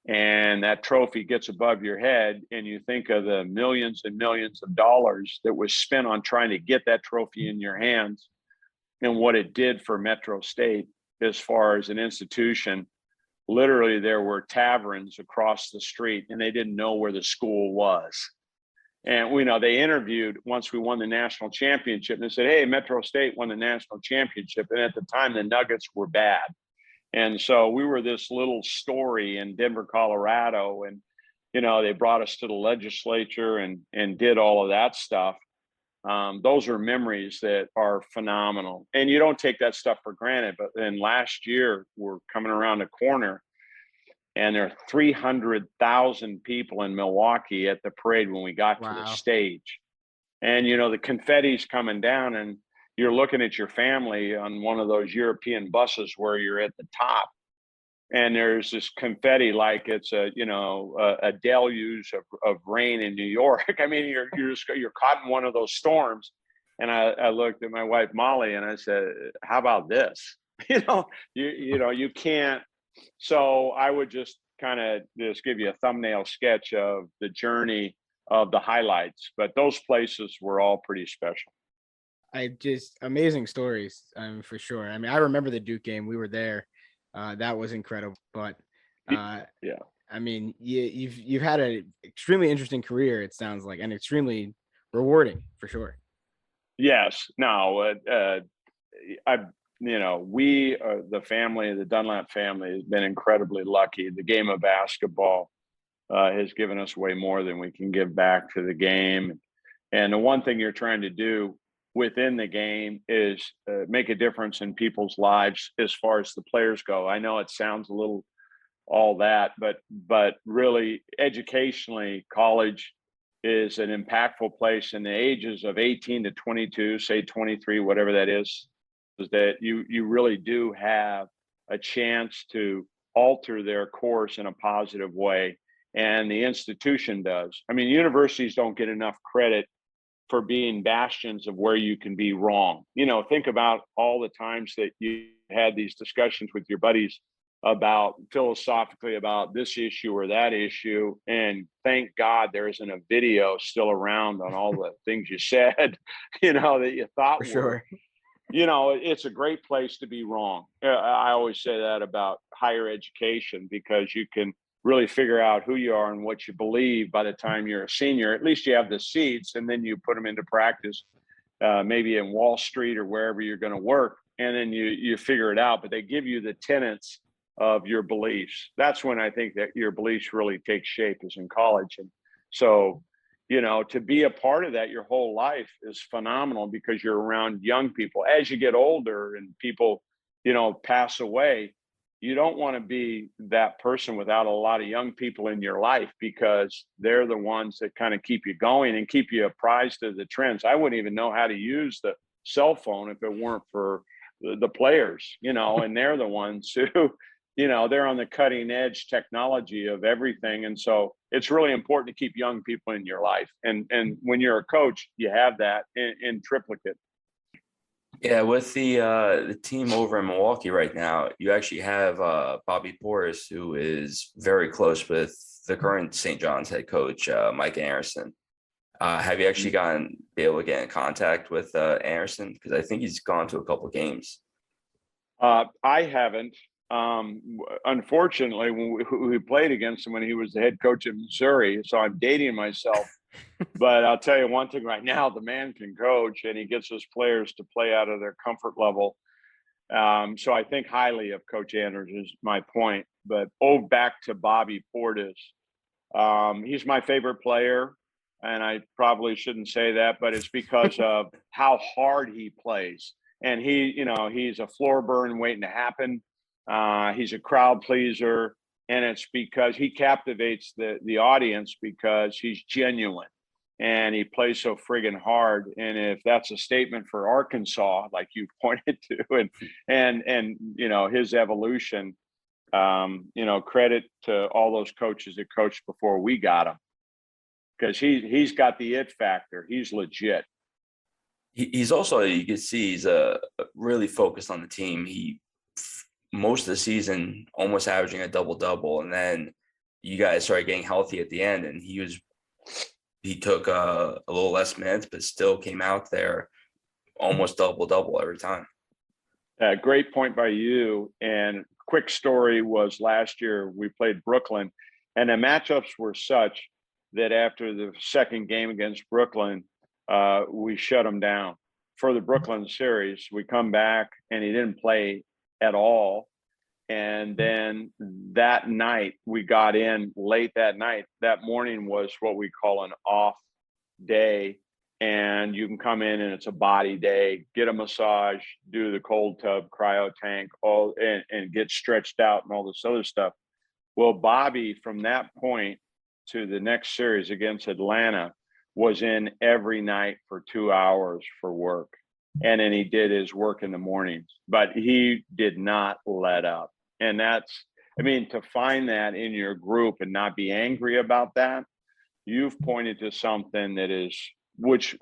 and that trophy gets above your head, and you think of the millions and millions of dollars that was spent on trying to get that trophy in your hands, and what it did for Metro State as far as an institution. Literally, there were taverns across the street, and they didn't know where the school was. And they interviewed once we won the national championship, and they said, "Hey, Metro State won the national championship." And at the time, the Nuggets were bad. And so we were this little story in Denver, Colorado. And, they brought us to the legislature and did all of that stuff. Those are memories that are phenomenal, and you don't take that stuff for granted. But then last year we're coming around the corner, and there are 300,000 people in Milwaukee at the parade when we got to the stage, and the confetti's coming down, and you're looking at your family on one of those European buses where you're at the top, and there's this confetti like it's a deluge of rain in New York. I mean, you're caught in one of those storms. And I looked at my wife Molly and I said, "How about this?" You can't. So I would just kind of just give you a thumbnail sketch of the journey of the highlights, but those places were all pretty special.
Amazing stories, for sure. I mean, I remember the Duke game. We were there. That was incredible. But
yeah,
I mean, you've had an extremely interesting career, it sounds like, and extremely rewarding for sure.
Yes. No, the family, the Dunlap family, has been incredibly lucky. The game of basketball has given us way more than we can give back to the game. And the one thing you're trying to do within the game is make a difference in people's lives as far as the players go. I know it sounds a little all that, but really educationally, college is an impactful place. In the ages of 18 to 22, say 23, whatever that is that you really do have a chance to alter their course in a positive way. And the institution does. I mean, universities don't get enough credit for being bastions of where you can be wrong. Think about all the times that you had these discussions with your buddies about philosophically about this issue or that issue. And thank God there isn't a video still around on all the things you said, that you thought
For sure.
It's a great place to be wrong. I always say that about higher education, because you can really figure out who you are and what you believe by the time you're a senior. At least you have the seeds, and then you put them into practice, maybe in Wall Street or wherever you're going to work, and then you figure it out. But they give you the tenets of your beliefs. That's when I think that your beliefs really take shape, is in college. And so, to be a part of that your whole life is phenomenal, because you're around young people. As you get older and people, pass away, you don't want to be that person without a lot of young people in your life, because they're the ones that kind of keep you going and keep you apprised of the trends. I wouldn't even know how to use the cell phone if it weren't for the players, and they're the ones who, they're on the cutting edge technology of everything. And so it's really important to keep young people in your life. And when you're a coach, you have that in triplicate.
Yeah, with the team over in Milwaukee right now, you actually have Bobby Portis, who is very close with the current St. John's head coach, Mike Anderson. Have you actually be able to get in contact with Anderson? Because I think he's gone to a couple of games.
I haven't. Unfortunately, when we played against him when he was the head coach at Missouri, so I'm dating myself. But I'll tell you one thing right now, the man can coach, and he gets his players to play out of their comfort level. So I think highly of Coach Anderson is my point. But back to Bobby Portis. He's my favorite player, and I probably shouldn't say that, but it's because of how hard he plays. And he's a floor burn waiting to happen. He's a crowd pleaser, and it's because he captivates the audience because he's genuine and he plays so friggin' hard. And if that's a statement for Arkansas, like you pointed to, and his evolution, credit to all those coaches that coached before we got him, because he's got the it factor. He's legit.
He's also, you can see, he's really focused on the team. Most of the season almost averaging a double-double, and then you guys started getting healthy at the end, and he took a little less minutes, but still came out there almost double-double every time.
Great point by you. And quick story was last year we played Brooklyn, and the matchups were such that after the second game against Brooklyn, we shut him down. For the Brooklyn series, we come back and he didn't play at all. And then that night we got in late that night. That morning was what we call an off day. And you can come in and it's a body day, get a massage, do the cold tub, cryo tank, and get stretched out and all this other stuff. Well, Bobby, from that point to the next series against Atlanta, was in every night for 2 hours for work. And then he did his work in the mornings, but he did not let up. And to find that in your group and not be angry about that, you've pointed to something that is, which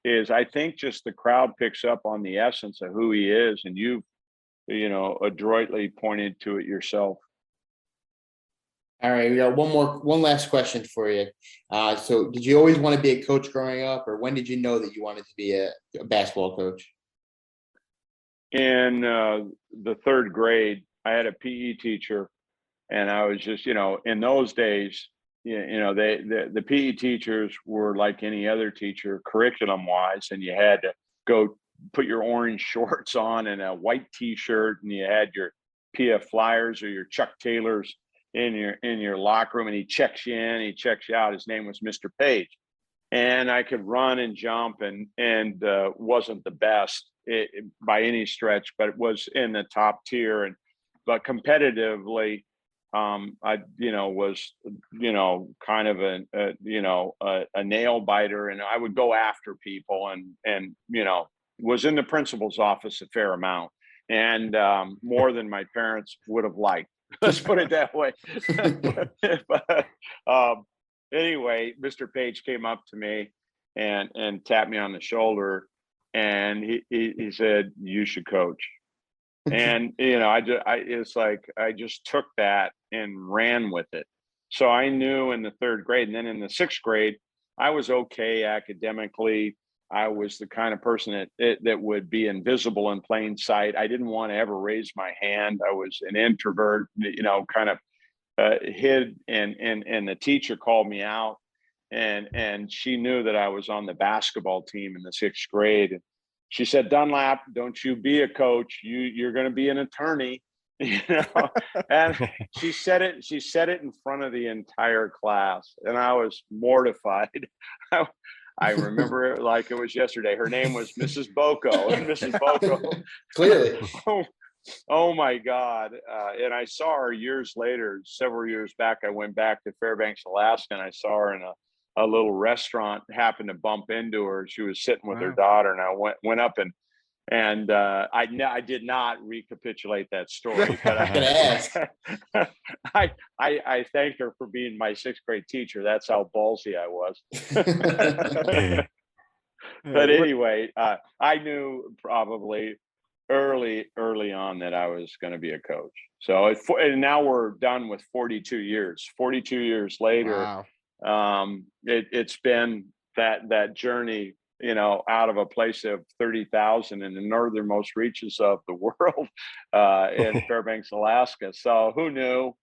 is, I think, just the crowd picks up on the essence of who he is. And you've, adroitly pointed to it yourself.
All right, we got one last question for you. So did you always want to be a coach growing up, or when did you know that you wanted to be a basketball coach?
In the third grade, I had a PE teacher, and I was just, in those days, the PE teachers were like any other teacher curriculum wise, and you had to go put your orange shorts on and a white t-shirt, and you had your PF Flyers or your Chuck Taylors in your locker room, and he checks you in, he checks you out. His name was Mr. Page. And I could run and jump and wasn't the best by any stretch, but it was in the top tier. But competitively, I was kind of a nail biter, and I would go after people, and was in the principal's office a fair amount, and more than my parents would have liked. Let's put it that way. But anyway, Mr. Page came up to me and tapped me on the shoulder, and he said, "You should coach." And it's like I just took that and ran with it. So I knew in the third grade, and then in the sixth grade, I was okay academically. I was the kind of person that would be invisible in plain sight. I didn't want to ever raise my hand. I was an introvert, kind of hid. And the teacher called me out, and she knew that I was on the basketball team in the sixth grade. She said, "Dunlap, don't you be a coach. You're going to be an attorney." you know, and she said it in front of the entire class, and I was mortified. I remember it like it was yesterday. Her name was Mrs. Boko, and Mrs. Boko,
Clearly.
oh my God. And I saw her years later, several years back. I went back to Fairbanks, Alaska, and I saw her in a little restaurant, happened to bump into her. She was sitting with her daughter, and I went up and I did not recapitulate that story, but I thanked her for being my sixth grade teacher. That's how ballsy I was. But anyway, I knew probably early on that I was going to be a coach. So and now we're done with 42 years. 42 years later,
Wow.
it's been that journey, you know, out of a place of 30,000 in the northernmost reaches of the world, in Fairbanks, Alaska. So who knew?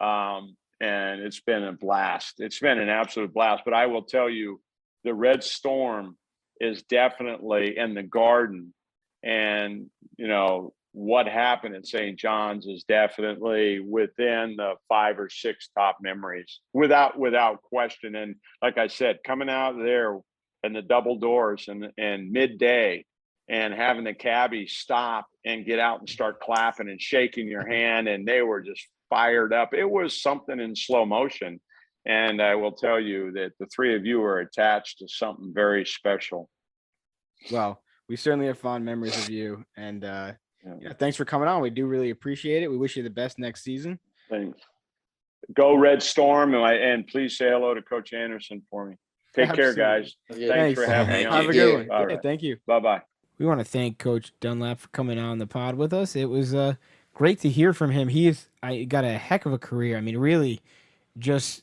And it's been a blast. It's been an absolute blast. But I will tell you, the Red Storm is definitely in the Garden, and you know what happened at St. John's is definitely within the 5 or 6 top memories, without question. And like I said, coming out there and the double doors and midday, and having the cabbie stop and get out and start clapping and shaking your hand, and they were just fired up. It was something in slow motion. And I will tell you that the three of you are attached to something very special.
Well, we certainly have fond memories of you, and thanks for coming on. We do really appreciate it. We wish you the best next season.
Thanks. Go Red Storm, and please say hello to Coach Anderson for me. Take care, guys. Thanks for having me on.
Have a good one.
All
Yeah,
right.
thank you.
Bye-bye.
We want to thank Coach Dunlap for coming on the pod with us. It was great to hear from him. I got a heck of a career. I mean, really, just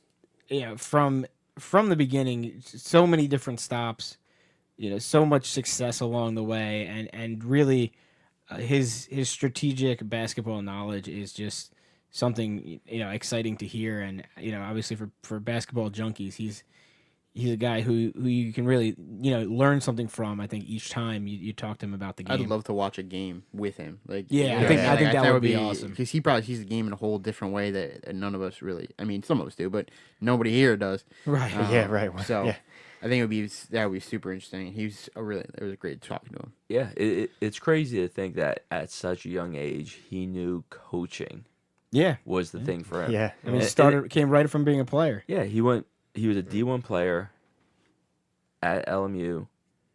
from the beginning, so many different stops. So much success along the way, and really, his strategic basketball knowledge is just something exciting to hear. And obviously for basketball junkies, he's a guy who you can really learn something from. I think each time you talk to him about the game.
I'd love to watch a game with him. I think
that would be awesome,
because he probably sees the game in a whole different way that none of us really. I mean, some of us do, but nobody here does.
Right.
Yeah. Right.
So.
Yeah.
I think that would be super interesting. It was great talking to him.
Yeah, it's crazy to think that at such a young age he knew coaching. Was the thing for him.
Yeah,
I mean, came right from being a player.
Yeah, he was a D1 player at LMU,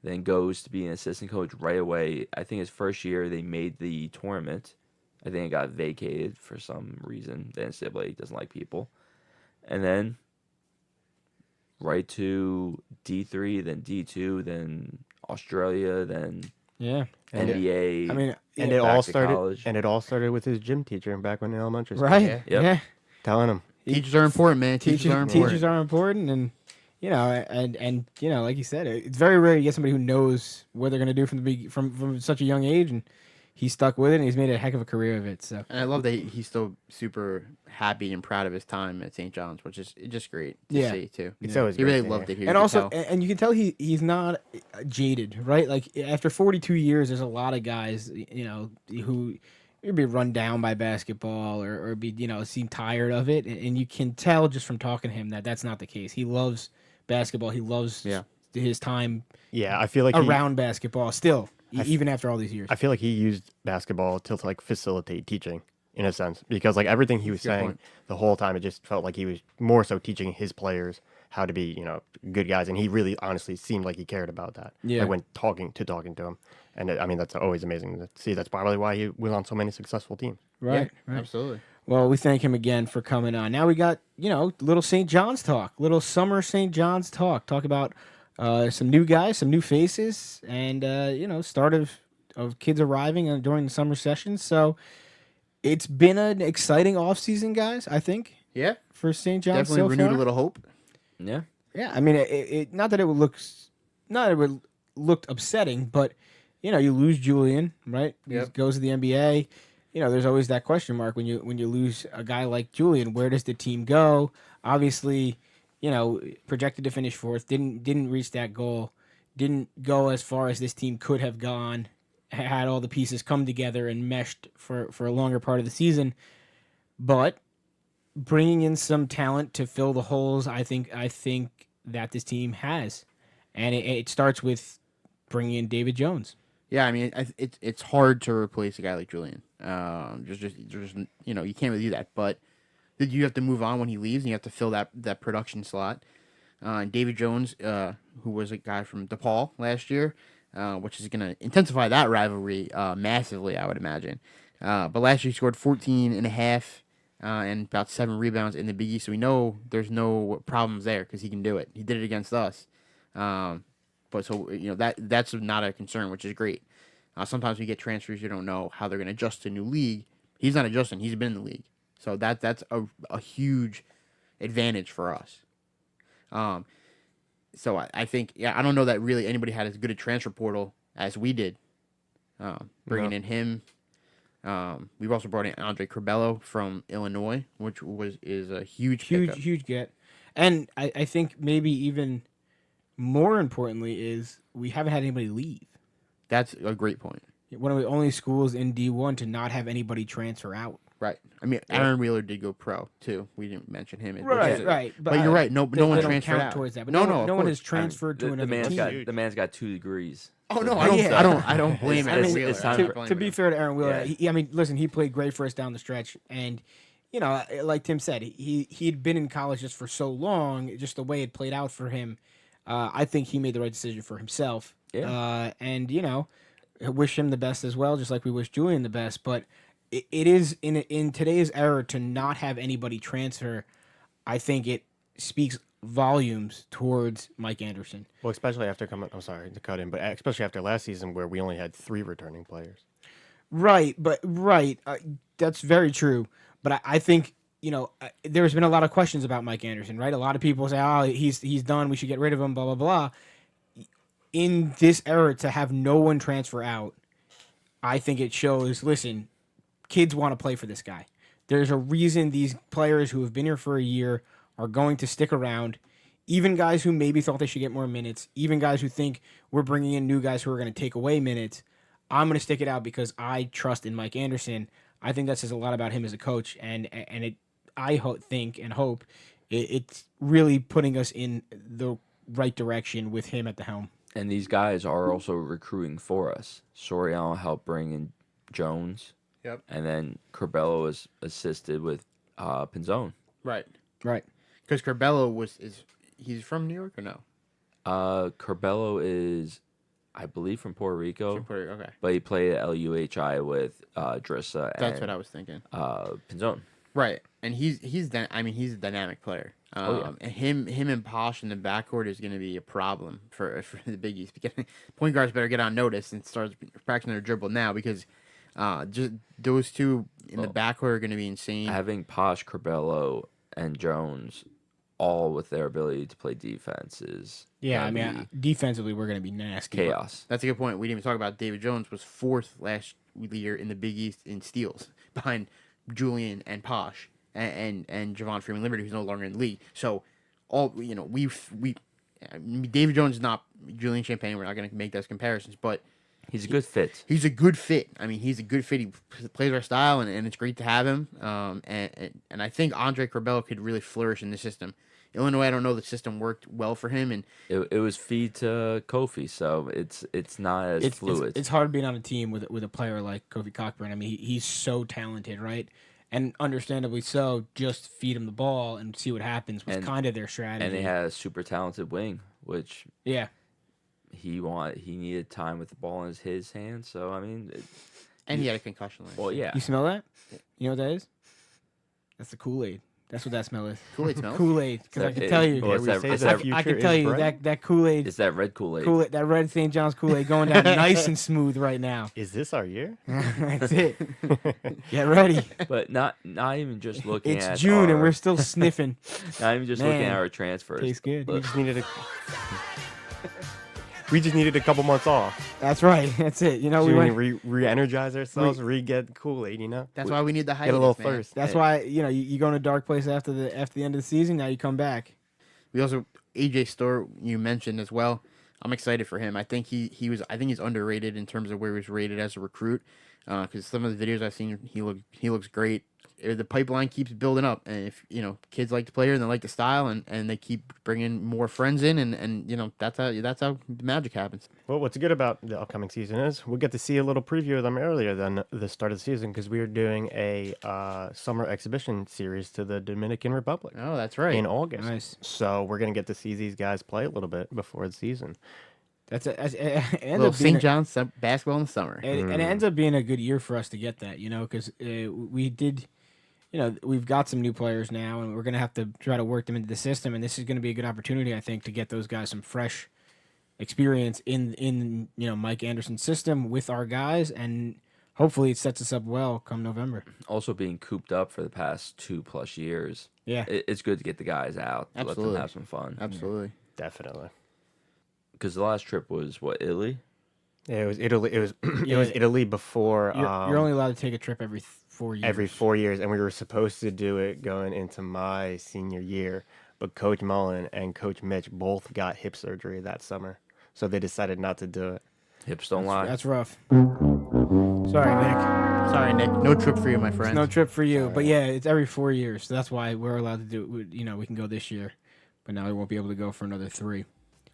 then goes to be an assistant coach right away. I think his first year they made the tournament. I think it got vacated for some reason. The NCAA doesn't like people, and then right to D3, then D2, then Australia, then NBA.
I mean,
and it all started with his gym teacher back when in elementary school.
Right.
Yeah.
Telling him
Teachers are important, man. Teachers
are important, and like you said, it's very rare you get somebody who knows what they're going to do from such a young age, and he stuck with it, and he's made a heck of a career of it. So,
and I love that he's still super happy and proud of his time at St. John's, which is just great to see too.
It's always
he
great
really
to
loved
hear.
it here,
and also, and you can tell he's not jaded, right? Like after 42 years, there's a lot of guys, who you'd be run down by basketball or be seem tired of it, and you can tell just from talking to him that that's not the case. He loves basketball. He loves his time.
Yeah, I feel like
around basketball still. Even after all these years,
I feel like he used basketball to like facilitate teaching in a sense, because like everything he was saying the whole time, it just felt like he was more so teaching his players how to be, good guys, and he really honestly seemed like he cared about that.
Yeah,
like when talking to him, and I mean that's always amazing to see. That's probably why he was on so many successful teams.
Right.
Absolutely.
Well, we thank him again for coming on. Now we got little St. John's talk, little summer St. John's talk. Talk about some new guys, some new faces, and start of kids arriving during the summer sessions. So it's been an exciting offseason, guys, I think.
Yeah.
For St. John's.
Definitely renewed a little hope.
Yeah.
Yeah. I mean, it not that it would looked upsetting, but you lose Julian, right? He goes to the NBA. There's always that question mark when you lose a guy like Julian. Where does the team go? Obviously, projected to finish fourth, didn't reach that goal, didn't go as far as this team could have gone, had all the pieces come together and meshed for a longer part of the season. But bringing in some talent to fill the holes, I think that this team has, and it starts with bringing in David Jones.
Yeah, I mean, it's hard to replace a guy like Julian. Just you can't really do that. But you have to move on when he leaves, and you have to fill that production slot. David Jones, who was a guy from DePaul last year, which is going to intensify that rivalry massively, I would imagine. But last year he scored 14 and a half and about 7 rebounds in the Big East, so we know there's no problems there because he can do it. He did it against us. But so that's not a concern, which is great. Sometimes we get transfers, you don't know how they're going to adjust to a new league. He's not adjusting; he's been in the league, so that's a huge advantage for us. So I think I don't know that really anybody had as good a transfer portal as we did. Bringing in him, we've also brought in Andre Curbelo from Illinois, which is a huge
get, and I think maybe even more importantly is we haven't had anybody leave.
That's a great point.
One of the only schools in D1 to not have anybody transfer out.
Right. I mean, Aaron Wheeler did go pro too. We didn't mention him.
Right.
But you're right. No one
don't
transferred
count
out
towards that. But
no
one has transferred to another team.
The man's got 2 degrees.
Oh no, I don't blame Aaron Wheeler.
It's time
To be fair to Aaron Wheeler,
Yeah.
listen, he played great for us down the stretch, and like Tim said, he'd been in college just for so long, just the way it played out for him. I think he made the right decision for himself.
Yeah.
And wish him the best as well, just like we wish Julian the best. But it is in today's era to not have anybody transfer. I think it speaks volumes towards Mike Anderson.
Well, especially after I'm sorry to cut in, but especially after last season where we only had 3 returning players.
Right, that's very true. But I think there's been a lot of questions about Mike Anderson. Right, a lot of people say, "Oh, he's done. We should get rid of him." Blah blah blah. In this era, to have no one transfer out, I think it shows. Listen, kids want to play for this guy. There's a reason these players who have been here for a year are going to stick around. Even guys who maybe thought they should get more minutes, even guys who think we're bringing in new guys who are going to take away minutes, I'm going to stick it out because I trust in Mike Anderson. I think that says a lot about him as a coach, and I think and hope it's really putting us in the right direction with him at the helm.
And these guys are also recruiting for us. Soriano helped bring in Jones.
Yep.
And then Curbelo was assisted with Pinzone.
Right.
Because
Curbelo he's from New York or no?
Curbelo is, I believe, from Puerto Rico.
Okay.
But he played at LUHI with Drissa and
That's what I was thinking.
Pinzone.
Right. And he's a dynamic player. And him and Posh in the backcourt is going to be a problem for the Big East. Because point guards better get on notice and start practicing their dribble now because just those two in the backcourt are going to be insane.
Having Posh, Curbelo, and Jones all with their ability to play defense is
defensively we're going to be nasty.
Chaos.
That's a good point. We didn't even talk about David Jones was 4th last year in the Big East in steals behind Julian and Posh and Javon Freeman Liberty, who's no longer in the league. So David Jones is not Julian Champagne. We're not going to make those comparisons, but
he's a good fit.
He's a good fit. I mean, he's a good fit. He plays our style, and it's great to have him. And I think Andre Curbelo could really flourish in the system. Illinois, I don't know, the system worked well for him, and
it was feed to Kofi, so it's not as fluid.
It's hard being on a team with a player like Kofi Cockburn. I mean, he's so talented, right? And understandably so. Just feed him the ball and see what happens was kind of their strategy.
And they had a super talented wing, which
he needed time with the ball in his hands. So I mean,
and he had a concussion.
Well, yeah.
You smell that? You know what that is? That's the Kool-Aid. That's what that smell is.
Kool-Aid smell?
Kool-Aid. Because I can tell you. I can tell you that Kool-Aid.
It's that red Kool-Aid.
That red St. John's Kool-Aid going down nice and smooth right now.
Is this our year?
That's it. Get ready.
But not even just looking at
It's June and we're still sniffing.
Not even just looking at our transfers.
Tastes good.
We just needed a couple months off.
That's right. That's it.
We went re-energize ourselves, get Kool-Aid.
That's why we need the hype.
Get a little thirst.
That's why you go in a dark place after the end of the season. Now you come back.
We also AJ Store you mentioned as well. I'm excited for him. I think he's underrated in terms of where he was rated as a recruit. Because some of the videos I've seen, he looks great. The pipeline keeps building up, and if kids like the player and they like the style, and they keep bringing more friends in, and that's how the magic happens.
Well, what's good about the upcoming season is we'll get to see a little preview of them earlier than the start of the season because we are doing a summer exhibition series to the Dominican Republic.
Oh, that's right.
In August.
Nice.
So we're gonna get to see these guys play a little bit before the season.
It
Little St. John's basketball in the summer.
And it ends up being a good year for us to get that, because we did, we've got some new players now, and we're going to have to try to work them into the system. And this is going to be a good opportunity, I think, to get those guys some fresh experience in Mike Anderson's system with our guys. And hopefully it sets us up well come November.
Also being cooped up for the past 2+ years.
Yeah.
It's good to get the guys out.
Absolutely.
Let them have some fun.
Absolutely.
Definitely.
Because the last trip was, Italy?
Yeah, it was Italy. It was
Yeah.
it was Italy before.
You're only allowed to take a trip every 4 years.
every 4 years, and we were supposed to do it going into my senior year, but Coach Mullen and Coach Mitch both got hip surgery that summer, so they decided not to do it.
Hips don't lie.
That's rough. Sorry, Nick.
No trip for you, my friend.
No trip for you. But yeah, it's every 4 years. So that's why we're allowed to do it. We can go this year, but now we won't be able to go for another 3.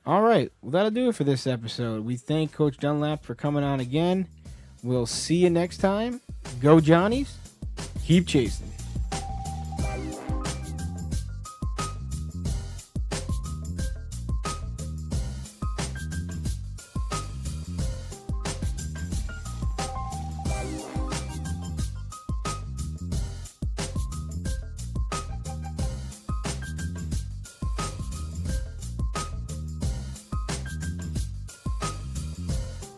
All right. Well, that'll do it for this episode. We thank Coach Dunlap for coming on again. We'll see you next time. Go Johnnies. Keep chasing.